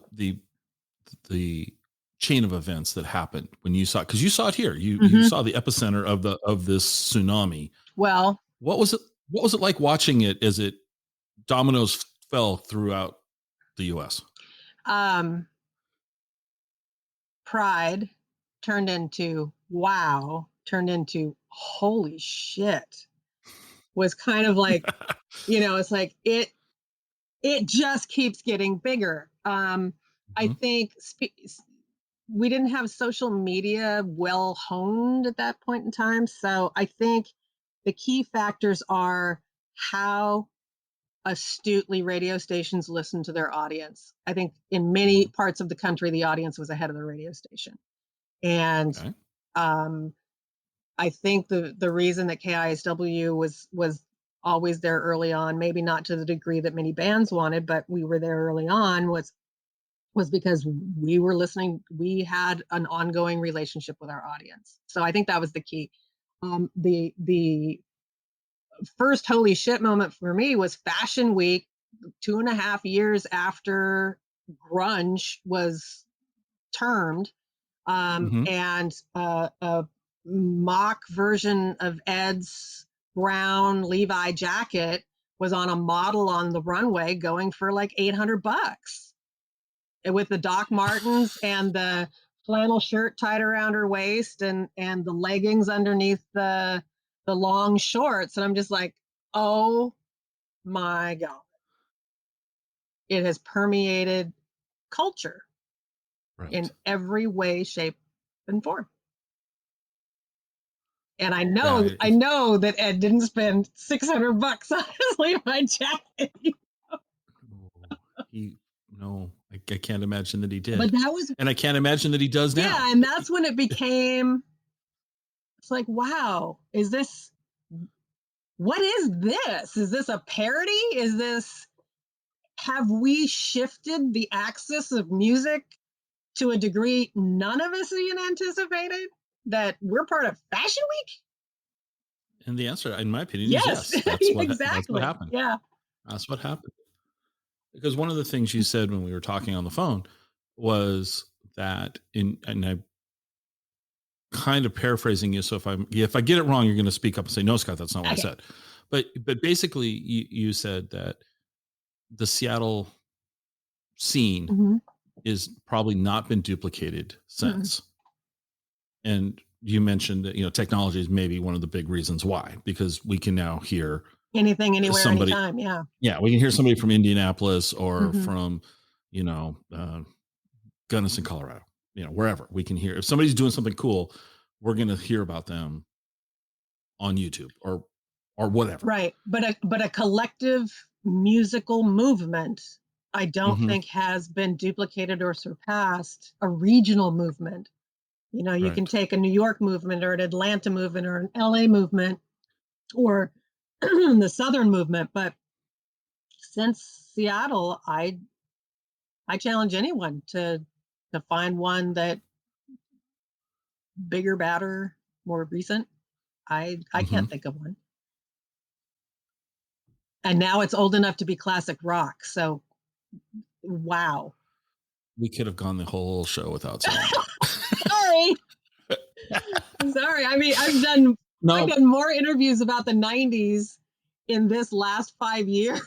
chain of events that happened when you saw it? Because you saw it here. You saw the epicenter of this tsunami. Well, what was it like watching it as it dominoes fell throughout the U.S.? Pride turned into wow, turned into holy shit, was kind of like, it's like it just keeps getting bigger. I think we didn't have social media well honed at that point in time. So I think the key factors are how astutely radio stations listen to their audience. I think in many parts of the country, the audience was ahead of the radio station. And I think the reason that KISW was always there early on, maybe not to the degree that many bands wanted, but we were there early on, was because we were listening. We had an ongoing relationship with our audience. So I think that was the key. The first holy shit moment for me was Fashion Week, 2.5 years after grunge was termed, and a mock version of Ed's brown Levi jacket was on a model on the runway going for like $800 with the Doc Martens and the flannel shirt tied around her waist and the leggings underneath the long shorts. And I'm just like, oh my God. It has permeated culture in every way, shape, and form. And I know that Ed didn't spend $600 on his Levi jacket. I can't imagine that he did. But that was, and I can't imagine that he does now. Yeah, and that's when it became. It's like, wow, what is this? Is this a parody? Have we shifted the axis of music to a degree none of us even anticipated? That we're part of Fashion Week? And the answer, in my opinion, is yes. Exactly. That's what happened. Yeah. That's what happened. Because one of the things you said when we were talking on the phone was that and I'm kind of paraphrasing you. So if I get it wrong, you're going to speak up and say, no, Scott, that's not what I said. But basically you said that the Seattle scene is probably not been duplicated since. And you mentioned that, technology is maybe one of the big reasons why, because we can now hear anything, anywhere, anytime. Yeah. Yeah. We can hear somebody from Indianapolis or from, Gunnison, Colorado, wherever we can hear. If somebody's doing something cool, we're going to hear about them on YouTube or whatever. Right. But a collective musical movement, I don't think has been duplicated or surpassed a regional movement. You can take a New York movement or an Atlanta movement or an LA movement or the Southern movement. But since Seattle, I challenge anyone to find one that bigger, badder, more recent. I can't think of one. And now it's old enough to be classic rock. So, wow. We could have gone the whole show without saying that. Sorry. Sorry. I mean, I've done more interviews about the 90s in this last 5 years.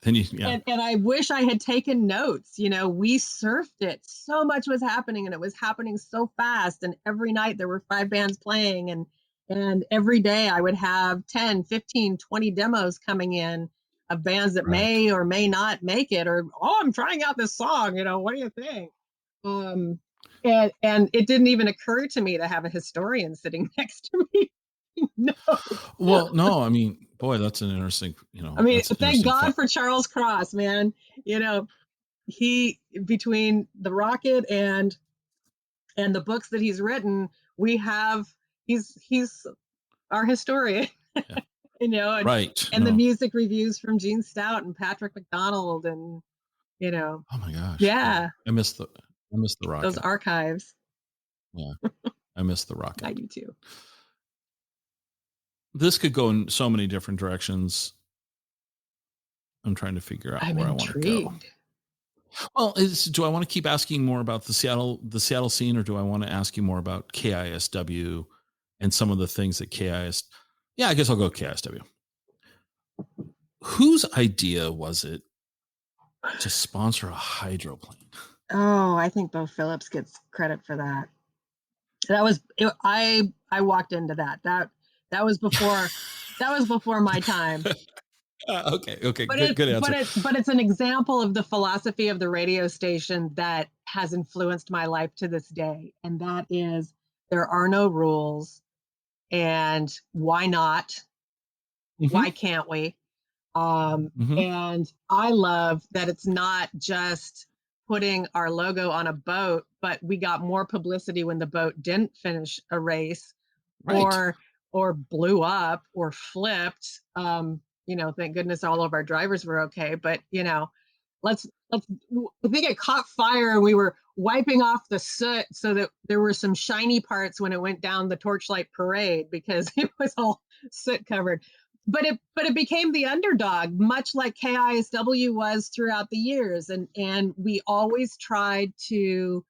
And I wish I had taken notes. We surfed it. So much was happening and it was happening so fast. And every night there were 5 bands playing and every day I would have 10, 15, 20 demos coming in of bands that may or may not make it, or, I'm trying out this song, what do you think? And it didn't even occur to me to have a historian sitting next to me. No. Well, no, I mean, boy, that's an interesting, thank God for Charles Cross, man. He, between the Rocket and the books that he's written, he's our historian. Yeah. And the music reviews from Gene Stout and Patrick McDonald and, Oh my gosh. Yeah. I miss the Rocket. Those archives. Yeah. I miss the Rocket. I do too. This could go in so many different directions. I'm trying to figure out where I want to go. Well, do I want to keep asking more about the Seattle scene, or do I want to ask you more about KISW and some of the things that Yeah, I guess I'll go KISW. Whose idea was it to sponsor a hydroplane? Oh, I think Bo Phillips gets credit for that. I walked into that. That was before my time. Okay. Good answer. But it's an example of the philosophy of the radio station that has influenced my life to this day. And that is, there are no rules. And why not? Why can't we? And I love that it's not just putting our logo on a boat, but we got more publicity when the boat didn't finish a race or blew up or flipped. Thank goodness all of our drivers were okay. But, I think it caught fire and we were wiping off the soot so that there were some shiny parts when it went down the Torchlight Parade because it was all soot covered. But it became the underdog, much like KISW was throughout the years. And we always tried to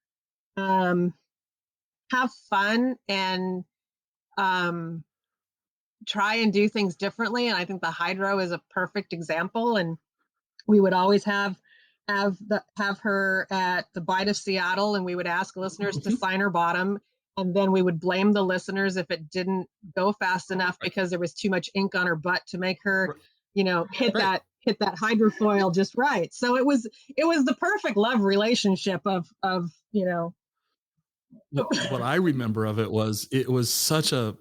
have fun and try and do things differently. And I think the hydro is a perfect example. And we would always have her at the Bite of Seattle, and we would ask listeners to sign her bottom. And then we would blame the listeners if it didn't go fast enough because there was too much ink on her butt to make her, hit that hydrofoil just right. So it was the perfect love relationship of. What I remember of it was such an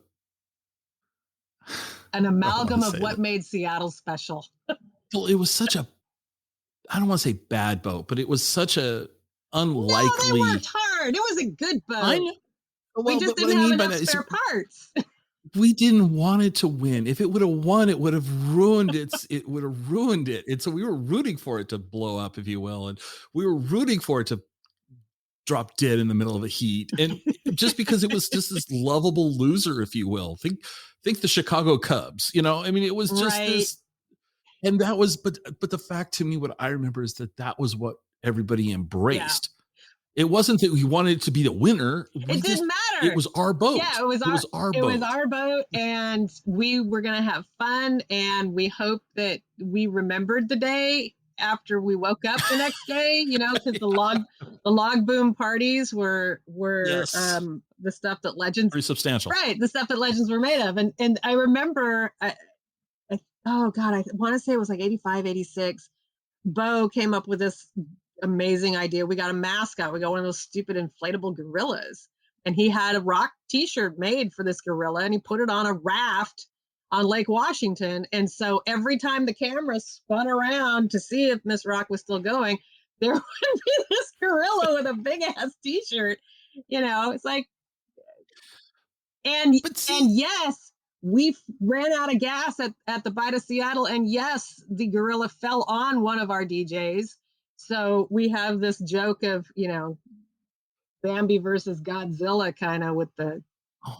amalgam of what made Seattle special. Well, it was such a, I don't want to say bad boat, but it was such a unlikely. No, they worked hard. It was a good boat. I know. Well, we just didn't have enough spare parts. We didn't want it to win. If it would have won, it would have ruined it. It would have ruined it. And so we were rooting for it to blow up, if you will. And we were rooting for it to drop dead in the middle of a heat. And just because it was just this lovable loser, if you will. Think the Chicago Cubs, it was just this. And that was, but the fact to me, what I remember is that was what everybody embraced. It wasn't that we wanted it to be the winner. It didn't matter. It was our boat. Yeah, it was our boat, and we were going to have fun. And we hoped that we remembered the day after we woke up the next day, because the log boom parties were Yes. The stuff that Legends, pretty substantial, right? The stuff that Legends were made of. And I remember, oh God, I want to say it was like 85, 86. Bo came up with this amazing idea. We got a mascot. We got one of those stupid inflatable gorillas. And he had a rock t-shirt made for this gorilla, and he put it on a raft on Lake Washington. And so every time the camera spun around to see if Miss Rock was still going, there would be this gorilla with a big ass t-shirt. It's like, and yes, we ran out of gas at the Bite of Seattle, and yes, the gorilla fell on one of our DJs. So we have this joke of, Bambi versus Godzilla kind of with the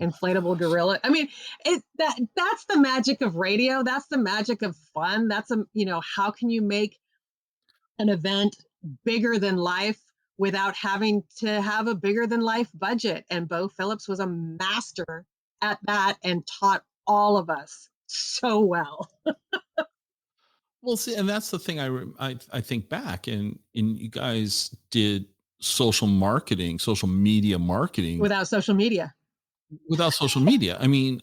inflatable gorilla. I mean, that's the magic of radio. That's the magic of fun. That's how can you make an event bigger than life without having to have a bigger than life budget? And Bo Phillips was a master at that and taught all of us so well. Well, see, and that's the thing I think back, and you guys did social media marketing without social media. I mean,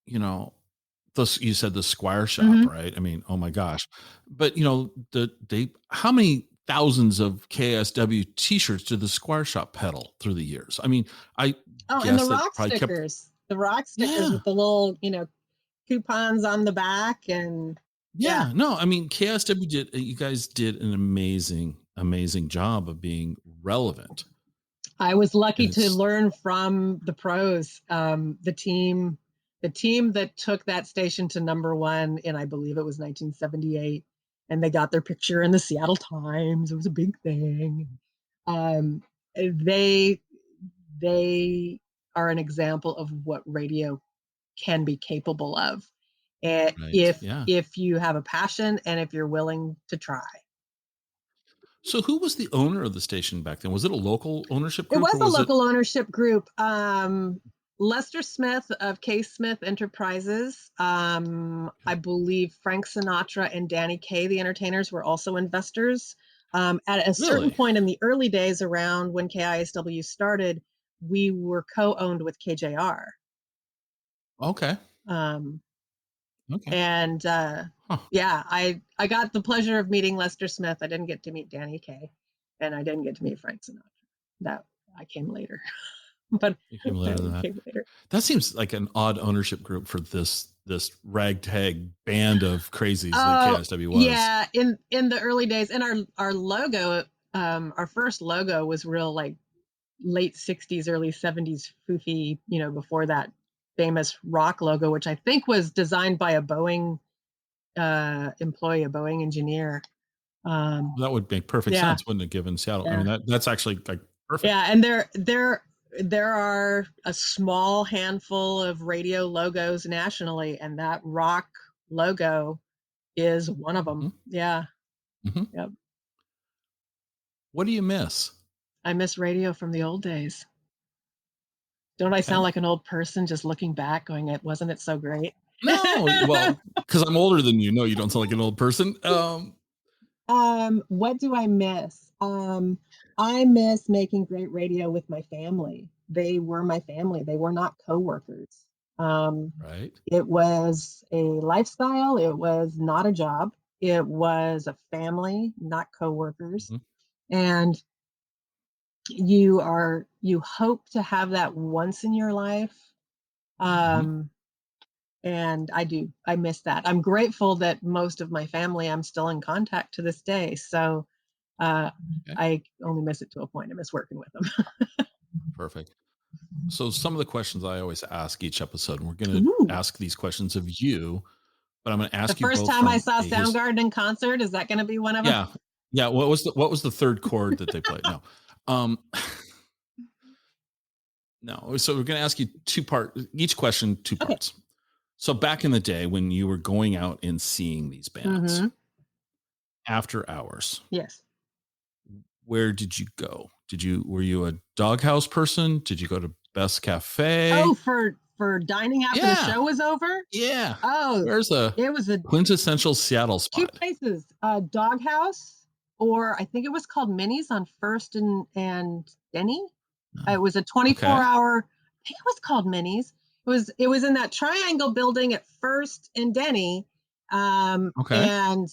you said the Squire Shop, right? I mean, oh my gosh. But how many thousands of KISW t-shirts did the Squire Shop peddle through the years? I mean, and the rock stickers. The rock stickers with the little, coupons on the back. And no, I mean, KISW you guys did an amazing job of being relevant. I was lucky to learn from the pros. The team that took that station to number one in, I believe it was 1978, and they got their picture in the Seattle Times. It was a big thing. They are an example of what radio can be capable of, if you have a passion and if you're willing to try. So who was the owner of the station back then? Was it a local ownership group? It was a local ownership group. Lester Smith of K. Smith Enterprises. I believe Frank Sinatra and Danny Kaye, the entertainers, were also investors. At a certain point in the early days, around when KISW started, we were co-owned with KJR. Okay. Okay. And I got the pleasure of meeting Lester Smith. I didn't get to meet Danny Kaye, and I didn't get to meet Frank Sinatra. That I came later. But you came later than that. That seems like an odd ownership group for this ragtag band of crazies that KISW was. Yeah, in the early days, and our logo, our first logo was real like late 60s, early 70s foofy, before that famous rock logo, which I think was designed by a Boeing employee, a Boeing engineer. That would make perfect sense, wouldn't it, given Seattle? Yeah. I mean, that's actually like perfect. Yeah, and there are a small handful of radio logos nationally, and that rock logo is one of them. Mm-hmm. Yeah. Mm-hmm. Yep. What do you miss? I miss radio from the old days. Don't I sound like an old person just looking back going, wasn't it so great? No, well, because I'm older than you. No, you don't sound like an old person. What do I miss? I miss making great radio with my family. They were my family. They were not coworkers. Right. It was a lifestyle. It was not a job. It was a family, not coworkers. Mm-hmm. And you hope to have that once in your life. Mm-hmm. And I miss that. I'm grateful that most of my family, I'm still in contact to this day. So I only miss it to a point. I miss working with them. Perfect. So some of the questions I always ask each episode, and we're going to ask these questions of you, but I'm going to ask you. The first time I saw Soundgarden in concert, is that going to be one of them? Yeah. What was the third chord that they played? No. No. So we're going to ask you each question, two parts. So back in the day when you were going out and seeing these bands Mm-hmm. after hours, Yes. where did you go? Were you a Doghouse person? Did you go to Best Cafe? Oh, for dining after the show was over? Yeah. Oh, Where's a it was a quintessential Seattle two spot? places, Doghouse, or I think it was called Minnie's on First and Denny. It was a 24-hour. I think it was called Minnie's. It was in that triangle building at First and Denny. And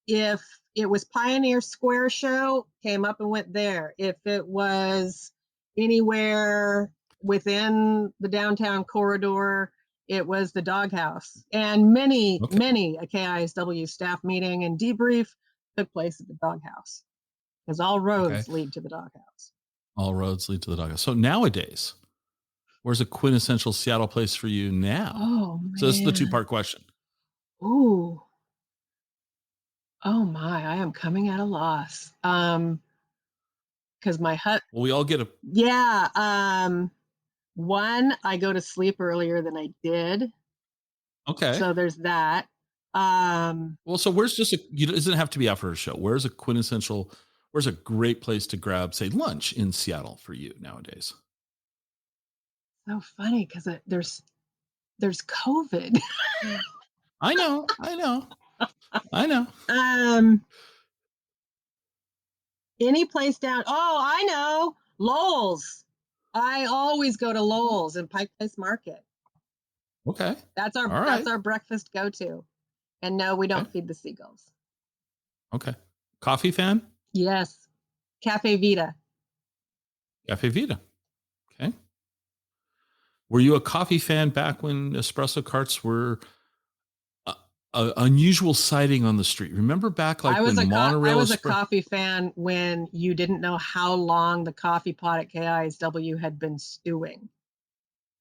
if it was Pioneer Square show, came up and went there. If it was anywhere within the downtown corridor, it was the Doghouse. And many a KISW staff meeting and debrief took place at the Doghouse, because all roads lead to the Doghouse. All roads lead to the Doghouse. So nowadays, where's a quintessential Seattle place for you now? Oh, man. So this is the 2-part question. Ooh. Oh my, I am coming at a loss. Because my hut. Well, we all get a. Yeah. One, I go to sleep earlier than I did. Okay. So there's that. Well, so where's just it doesn't have to be after a show. Where's a great place to grab, say, lunch in Seattle for you nowadays? So funny, because there's COVID. I know. Any place down. Oh, I know. Lowell's. I always go to Lowell's in Pike Place Market. Okay. That's our breakfast go-to. And no, we don't feed the seagulls. Okay. Coffee fan? Yes. Cafe Vita. Cafe Vita. Okay. Were you a coffee fan back when espresso carts were an unusual sighting on the street? Remember back when monorail? I was a coffee fan when you didn't know how long the coffee pot at KISW had been stewing.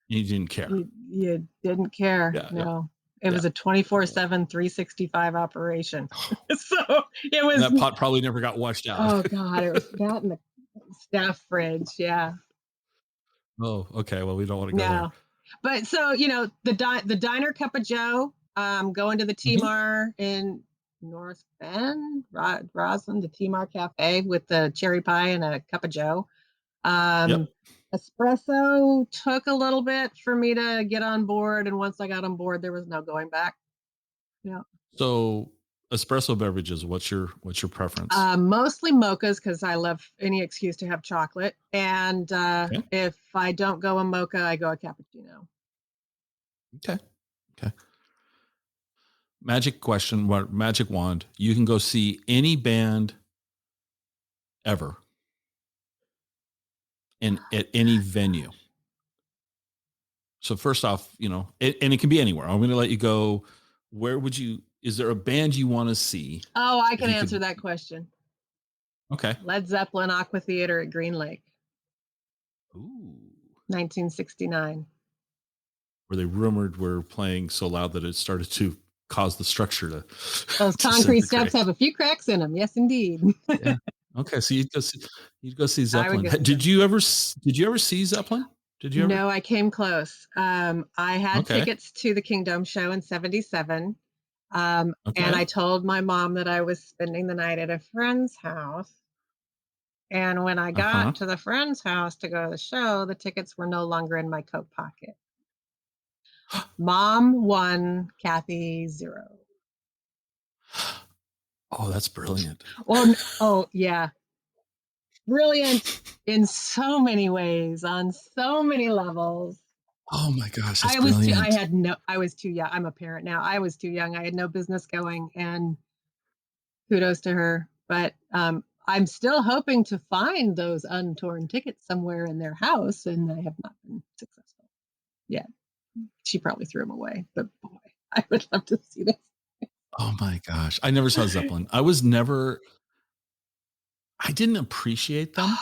You didn't care. You didn't care. Yeah, no. It was a 24/7, 365 operation. So it was. That pot probably never got washed out. Oh God, it was that in the staff fridge. Yeah. Oh, okay. Well, we don't want to go there. But so, the Diner Cup of Joe, going to the T-Mar in North Bend, Roslyn, the T-Mar Cafe with the cherry pie and a cup of Joe. Espresso took a little bit for me to get on board, and once I got on board, there was no going back. Yeah. So espresso beverages, what's your preference? Mostly mochas, because I love any excuse to have chocolate. And if I don't go a mocha, I go a cappuccino. Okay. Magic question, magic wand. You can go see any band ever and at any venue. So first off, and it can be anywhere. I'm going to let you go. Where would you? Is there a band you want to see? Oh, I can answer that question. Okay. Led Zeppelin Aqua Theater at Green Lake. Ooh. 1969. Where they rumored were playing so loud that it started to cause the structure to. Those concrete steps have a few cracks in them. Yes, indeed. Yeah. Okay, so you'd go see Zeppelin. Did you ever see Zeppelin? Did you ever? No, I came close. I had tickets to the Kingdom show in 77. And I told my mom that I was spending the night at a friend's house. And when I got to the friend's house to go to the show, the tickets were no longer in my coat pocket. Mom 1, Cathy 0. Oh, that's brilliant. Oh, yeah. Brilliant in so many ways, on so many levels. Oh my gosh, that's brilliant. I was too young. I'm a parent now. I was too young. I had no business going, and kudos to her. But I'm still hoping to find those untorn tickets somewhere in their house, and I have not been successful yet. She probably threw them away, but boy, I would love to see this. Oh my gosh. I never saw Zeppelin. I didn't appreciate them.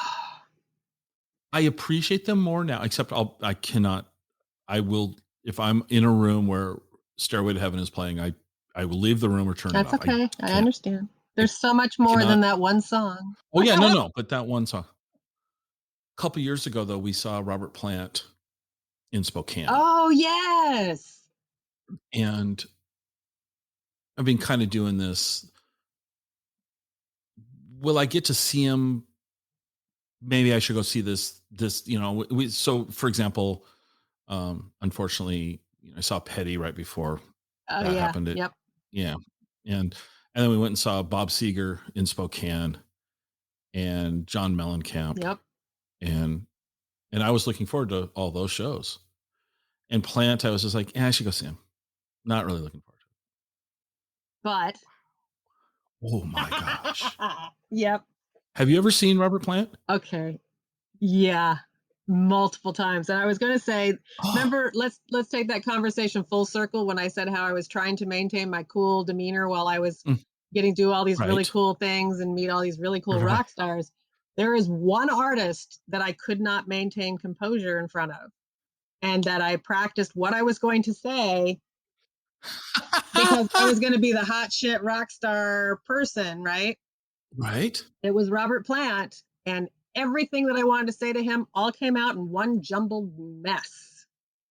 I appreciate them more now, except I will, if I'm in a room where Stairway to Heaven is playing, I will leave the room or turn it off. That's okay. I understand. There's so much more than that one song. Oh yeah, no, but that one song. A couple years ago, though, we saw Robert Plant in Spokane. Oh yes. And I've been kind of doing this. Will I get to see him? Maybe I should go see this, so for example, unfortunately, I saw Petty right before Oh that yeah. happened. Yep. Yeah. And then we went and saw Bob Seger in Spokane and John Mellencamp. Yep. And I was looking forward to all those shows. And Plant, I was just like, I should go see him. Not really looking forward to it. But oh my gosh. Yep. Have you ever seen Robert Plant? Okay. Yeah. Multiple times. And I was going to say, remember, let's take that conversation full circle when I said how I was trying to maintain my cool demeanor while I was getting to do all these really cool things and meet all these really cool rock stars. There is one artist that I could not maintain composure in front of, and that I practiced what I was going to say because I was going to be the hot shit rock star person, right? Right. It was Robert Plant, and everything that I wanted to say to him all came out in one jumbled mess.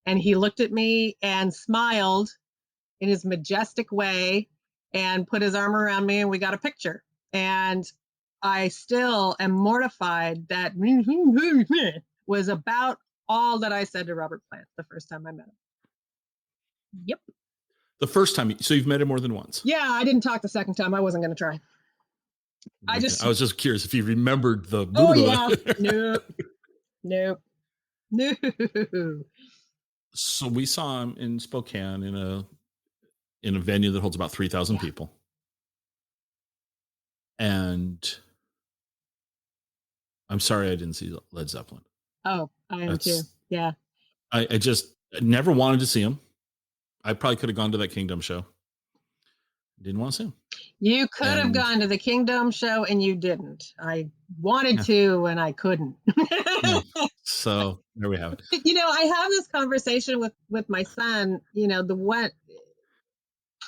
And he looked at me and smiled in his majestic way and put his arm around me, and we got a picture. And I still am mortified that was about all that I said to Robert Plant the first time I met him. Yep. The first time, so you've met him more than once? Yeah, I didn't talk the second time. I wasn't going to try. I was just curious if you remembered the. Oh yeah, nope. So we saw him in Spokane in a venue that holds about 3,000 people, and I'm sorry I didn't see Led Zeppelin. Oh, I am too. Yeah. I just never wanted to see him. I probably could have gone to that Kingdom show. Didn't want to see him. You could have gone to the Kingdom show and you didn't. I wanted to and I couldn't. So there we have it. I have this conversation with my son,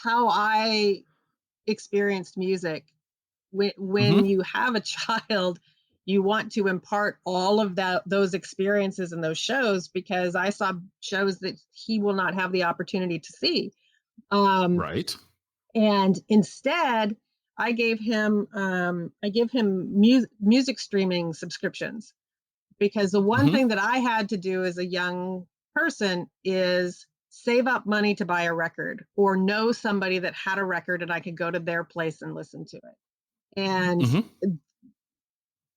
how I experienced music. When you have a child, you want to impart all of those experiences and those shows, because I saw shows that he will not have the opportunity to see. Right. And instead, I gave him music streaming subscriptions, because the one thing that I had to do as a young person is save up money to buy a record, or know somebody that had a record and I could go to their place and listen to it. And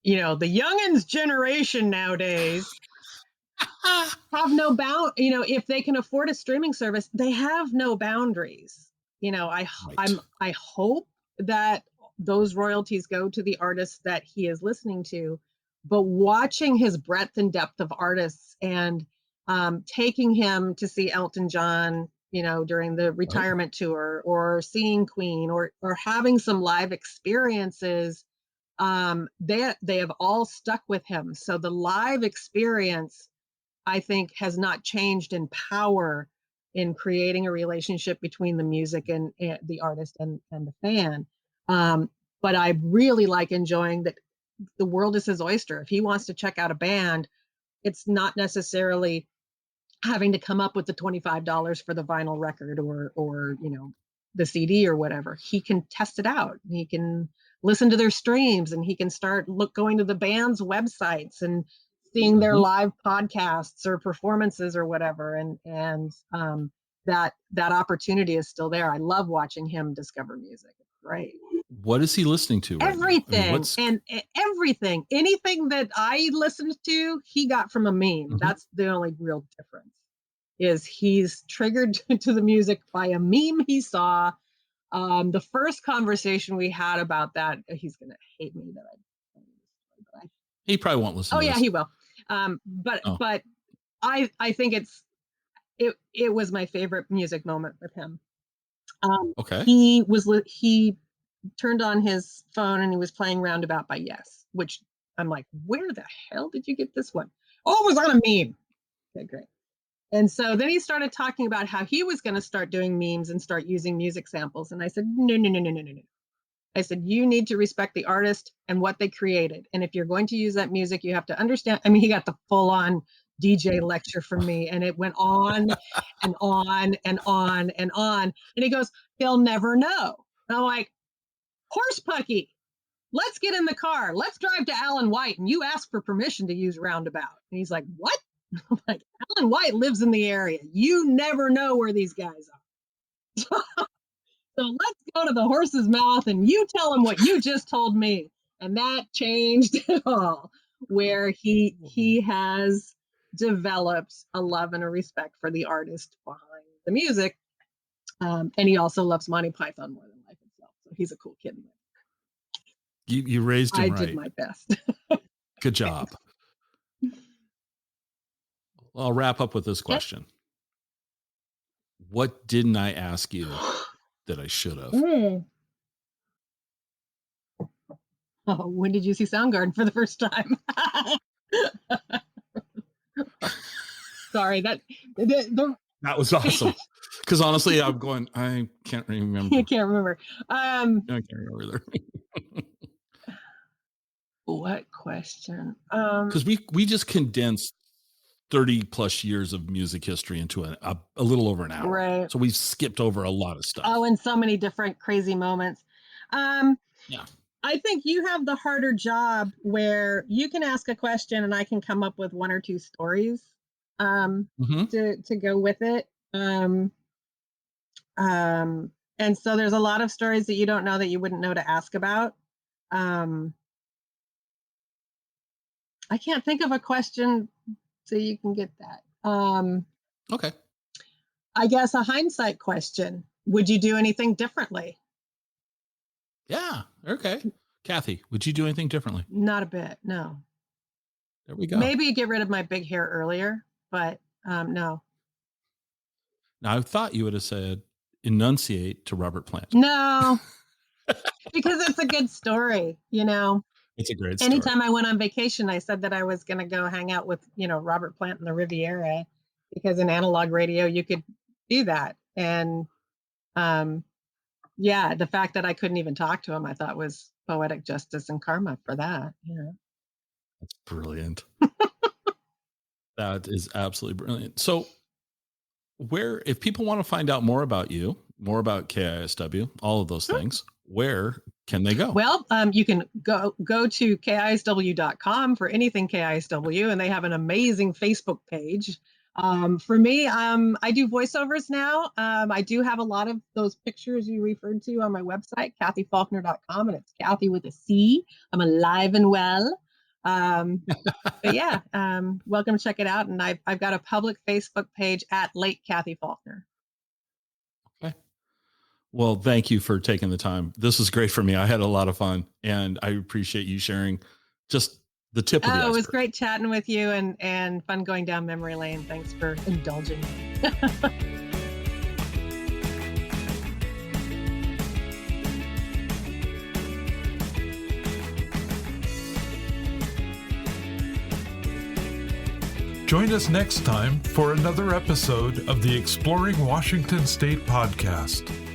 the youngins generation nowadays have no bound. If they can afford a streaming service, they have no boundaries. I hope that those royalties go to the artists that he is listening to, but watching his breadth and depth of artists, and taking him to see Elton John, during the retirement tour, or seeing Queen, or having some live experiences, they have all stuck with him. So the live experience, I think, has not changed in power in creating a relationship between the music and the artist and the fan. But I really like enjoying that the world is his oyster. If he wants to check out a band, it's not necessarily having to come up with the $25 for the vinyl record or the CD or whatever. He can test it out. He can listen to their streams, and he can start going to the band's websites and seeing their live podcasts or performances or whatever. And that opportunity is still there. I love watching him discover music. It's great. What is he listening to right everything now? Everything. Anything that I listened to, he got from a meme. That's the only real difference, is he's triggered to the music by a meme he saw. The first conversation we had about that, he's going to hate me that he probably won't listen. Oh yeah, he will. But I think it was my favorite music moment with him. He turned on his phone and he was playing Roundabout by Yes, which I'm like, where the hell did you get this one? Oh, it was on a meme. Okay, great. And so then he started talking about how he was going to start doing memes and start using music samples. And I said, no. I said, you need to respect the artist and what they created. And if you're going to use that music, you have to understand. I mean, he got the full on DJ lecture from me. And it went on and on and on and on. And he goes, they'll never know. And I'm like, horse pucky, let's get in the car. Let's drive to Alan White and you ask for permission to use roundabout. And he's like, what? I'm like, Alan White lives in the area. You never know where these guys are. So let's go to the horse's mouth and you tell him what you just told me. And that changed it all, where he has developed a love and a respect for the artist behind the music. And he also loves Monty Python more than life itself. So he's a cool kid. You raised him right. I did my best. Good job. I'll wrap up with this question. What didn't I ask you that I should have? Oh, when did you see Soundgarden for the first time? Sorry, that was awesome. Because honestly, I'm going, I can't remember. You can't remember. I can't remember either. What question? Because we just condensed 30 plus years of music history into a little over an hour. Right. So we've skipped over a lot of stuff. Oh, and so many different crazy moments. Yeah. I think you have the harder job where you can ask a question and I can come up with one or two stories to go with it. And so there's a lot of stories that you don't know that you wouldn't know to ask about. I can't think of a question so you can get that. Okay. I guess a hindsight question. Would you do anything differently? Yeah. Okay. Cathy, would you do anything differently? Not a bit. No. There we go. Maybe get rid of my big hair earlier, but no. Now, I thought you would have said enunciate to Robert Plant. No, because it's a good story, you know. It's a great story. Anytime I went on vacation, I said that I was going to go hang out with, Robert Plant in the Riviera, because in analog radio, you could do that. And the fact that I couldn't even talk to him, I thought was poetic justice and karma for that. That's brilliant. That is absolutely brilliant. So if people want to find out more about you, more about KISW, all of those things, where can they go? Well, you can go to KISW.com for anything KISW, and they have an amazing Facebook page. For me, I do voiceovers now. I do have a lot of those pictures you referred to on my website, CathyFaulkner.com, and it's Cathy with a C. I'm alive and well. But yeah, welcome to check it out. And I've got a public Facebook page at Late Cathy Faulkner. Okay. Well, thank you for taking the time. This was great for me. I had a lot of fun, and I appreciate you sharing just the tip of the iceberg. It was great chatting with you and fun going down memory lane. Thanks for indulging me. Join us next time for another episode of the Exploring Washington State podcast.